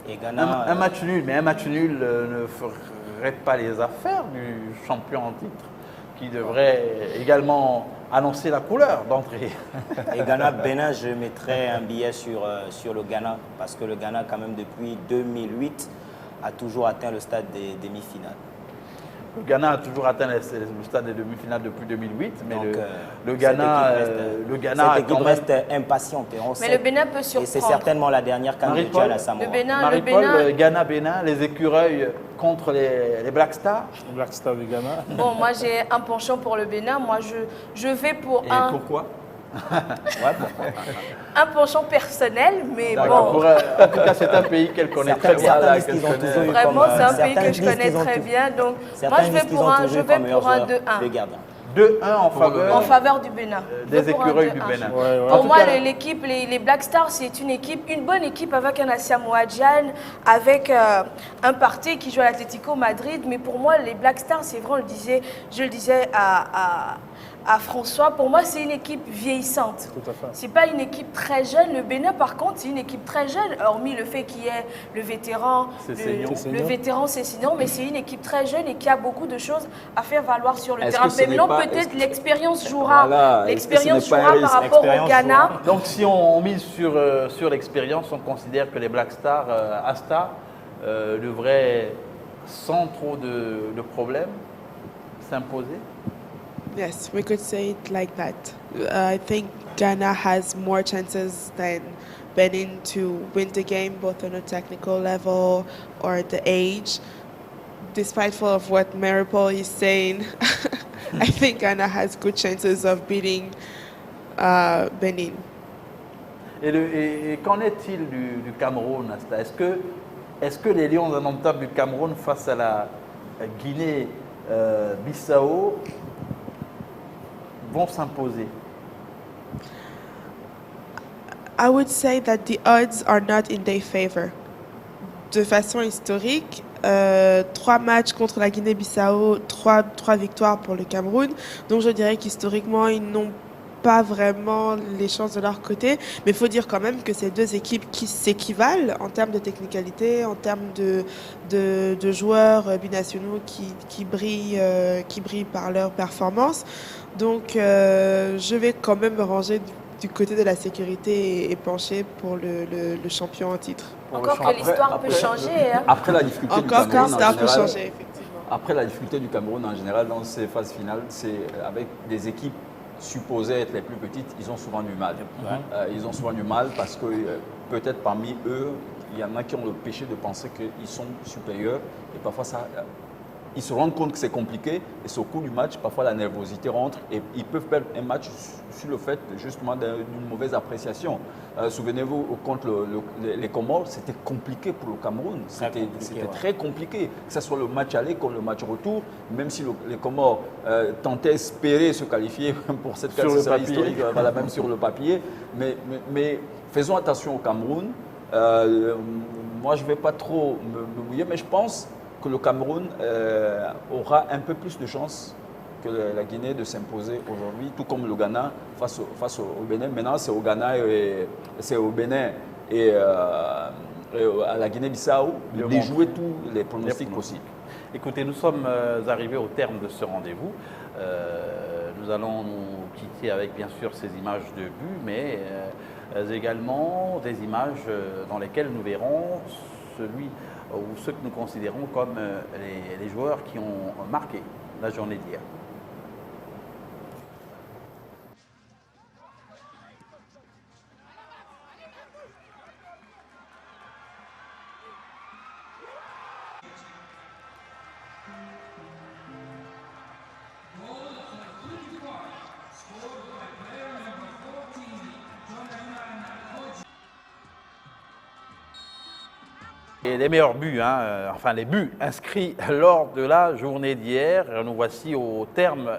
Et Ghana, Un match nul, mais un match nul ne ferait pas les affaires du champion en titre, qui devrait également annoncer la couleur d'entrée. et Ghana, Bénin, je mettrais un billet sur le Ghana, parce que le Ghana, quand même, depuis 2008, a toujours atteint le stade des demi-finales. Le Ghana a toujours atteint le stade des demi-finales depuis 2008, mais Donc, le Ghana, cette équipe reste impatiente. Et on Mais sait- le Bénin peut Et c'est surprendre. certainement la dernière CAN Marie-Paul, mondiale à Samoa. Le Bénin, Marie-Paul, Ghana-Bénin, les écureuils contre les Black Stars. Black Star du Ghana. Bon, moi j'ai un penchant pour le Bénin. Moi je vais pour Et un pourquoi? Ouais, pourquoi un penchant personnel, mais D'accord. bon. En tout cas, c'est un pays qu'elle connaît très bien. Certains là, disent qu'ils qu'elle ont connaît. toujours eu Vraiment, comme, c'est un pays certains que je disent connais qu'ils ont très tout- bien. Donc, Certains moi, je disent vais qu'ils pour ont un, toujours je eu vais comme meilleur pour un joueur 2-1 le gardien. 2-1 en faveur en faveur du Bénin. Je des vais pour un écureuils 2-1. du Bénin. Ouais, ouais. En Pour tout moi, cas, l'équipe, les Black Stars, c'est une bonne équipe avec un Asamoah Gyan, avec un Partey qui joue à l'Atlético Madrid. Mais pour moi, les Black Stars, c'est vrai, je le disais à François, pour moi, c'est une équipe vieillissante. Tout à fait. C'est pas une équipe très jeune. Le Bénin, par contre, c'est une équipe très jeune, hormis le fait qu'il y ait le vétéran, Cessignon. le vétéran Cessignon, mais c'est une équipe très jeune et qui a beaucoup de choses à faire valoir sur le Est-ce terrain. que ce n'est Maintenant, pas- peut-être est-ce- l'expérience jouera. Voilà, est-ce que ce L'expérience n'est pas un jouera par risque? rapport au L'expérience Ghana. jouera. donc si on mise sur l'expérience, on considère que les Black Stars, Asta, devraient, sans trop de problèmes, s'imposer. Yes, we could say it like that. I think Ghana has more chances than Benin to win the game, both on a technical level or at the age. Despite of what Maripol is saying, I think Ghana has good chances of beating Benin. Et qu'en est-il du Cameroun, Asta? Est-ce que les Lions indomptables du Cameroun face à la Guinée-Bissau vont s'imposer? I would say that the odds are not in their favor. De façon historique, 3 matchs contre la Guinée-Bissau, 3 victoires pour le Cameroun. Donc je dirais qu'historiquement, ils n'ont pas vraiment les chances de leur côté. Mais il faut dire quand même que c'est deux équipes qui s'équivalent en termes de technicalité, en termes de joueurs binationaux qui brillent par leur performance. Donc je vais quand même me ranger du côté de la sécurité et pencher pour le champion en titre. Encore que l'histoire peut changer. Hein. Après la difficulté du Encore que Cameroun en l'histoire peut général, changer, effectivement. après la difficulté du Cameroun en général dans ces phases finales, c'est avec des équipes supposées être les plus petites, ils ont souvent du mal. Ils ont souvent du mal parce que peut-être parmi eux, il y en a qui ont le péché de penser qu'ils sont supérieurs et parfois ils se rendent compte que c'est compliqué et c'est au cours du match, parfois la nervosité rentre et ils peuvent perdre un match sur le fait justement d'une mauvaise appréciation. Souvenez-vous, contre les Comores, c'était compliqué pour le Cameroun. C'était très compliqué, que ce soit le match aller comme le match retour, même si les Comores tentaient d'espérer se qualifier pour cette qualification historique, voilà, même sur le papier. Mais faisons attention au Cameroun. Moi, je ne vais pas trop me mouiller, mais je pense que le Cameroun aura un peu plus de chance que la Guinée de s'imposer aujourd'hui, tout comme le Ghana face au Bénin. Maintenant, c'est au Ghana et c'est au Bénin et à la Guinée-Bissau de déjouer tous les pronostics possibles. Écoutez, nous sommes arrivés au terme de ce rendez-vous. Nous allons nous quitter avec bien sûr ces images de but, mais également des images dans lesquelles nous verrons ceux que nous considérons comme les joueurs qui ont marqué la journée d'hier. Et les meilleurs buts, enfin les buts inscrits lors de la journée d'hier. Nous voici au terme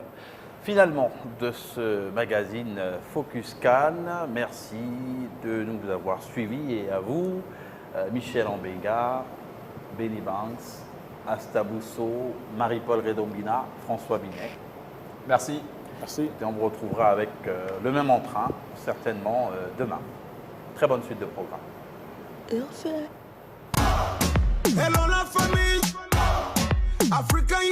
finalement de ce magazine Focus CAN. Merci de nous avoir suivis et à vous, Michel Ambega, Benny Banks, Astabousso, Marie-Paul Redombina, François Binet. Merci. Merci. Et on vous retrouvera avec le même entrain, certainement demain. Très bonne suite de programme. Hello la famille, African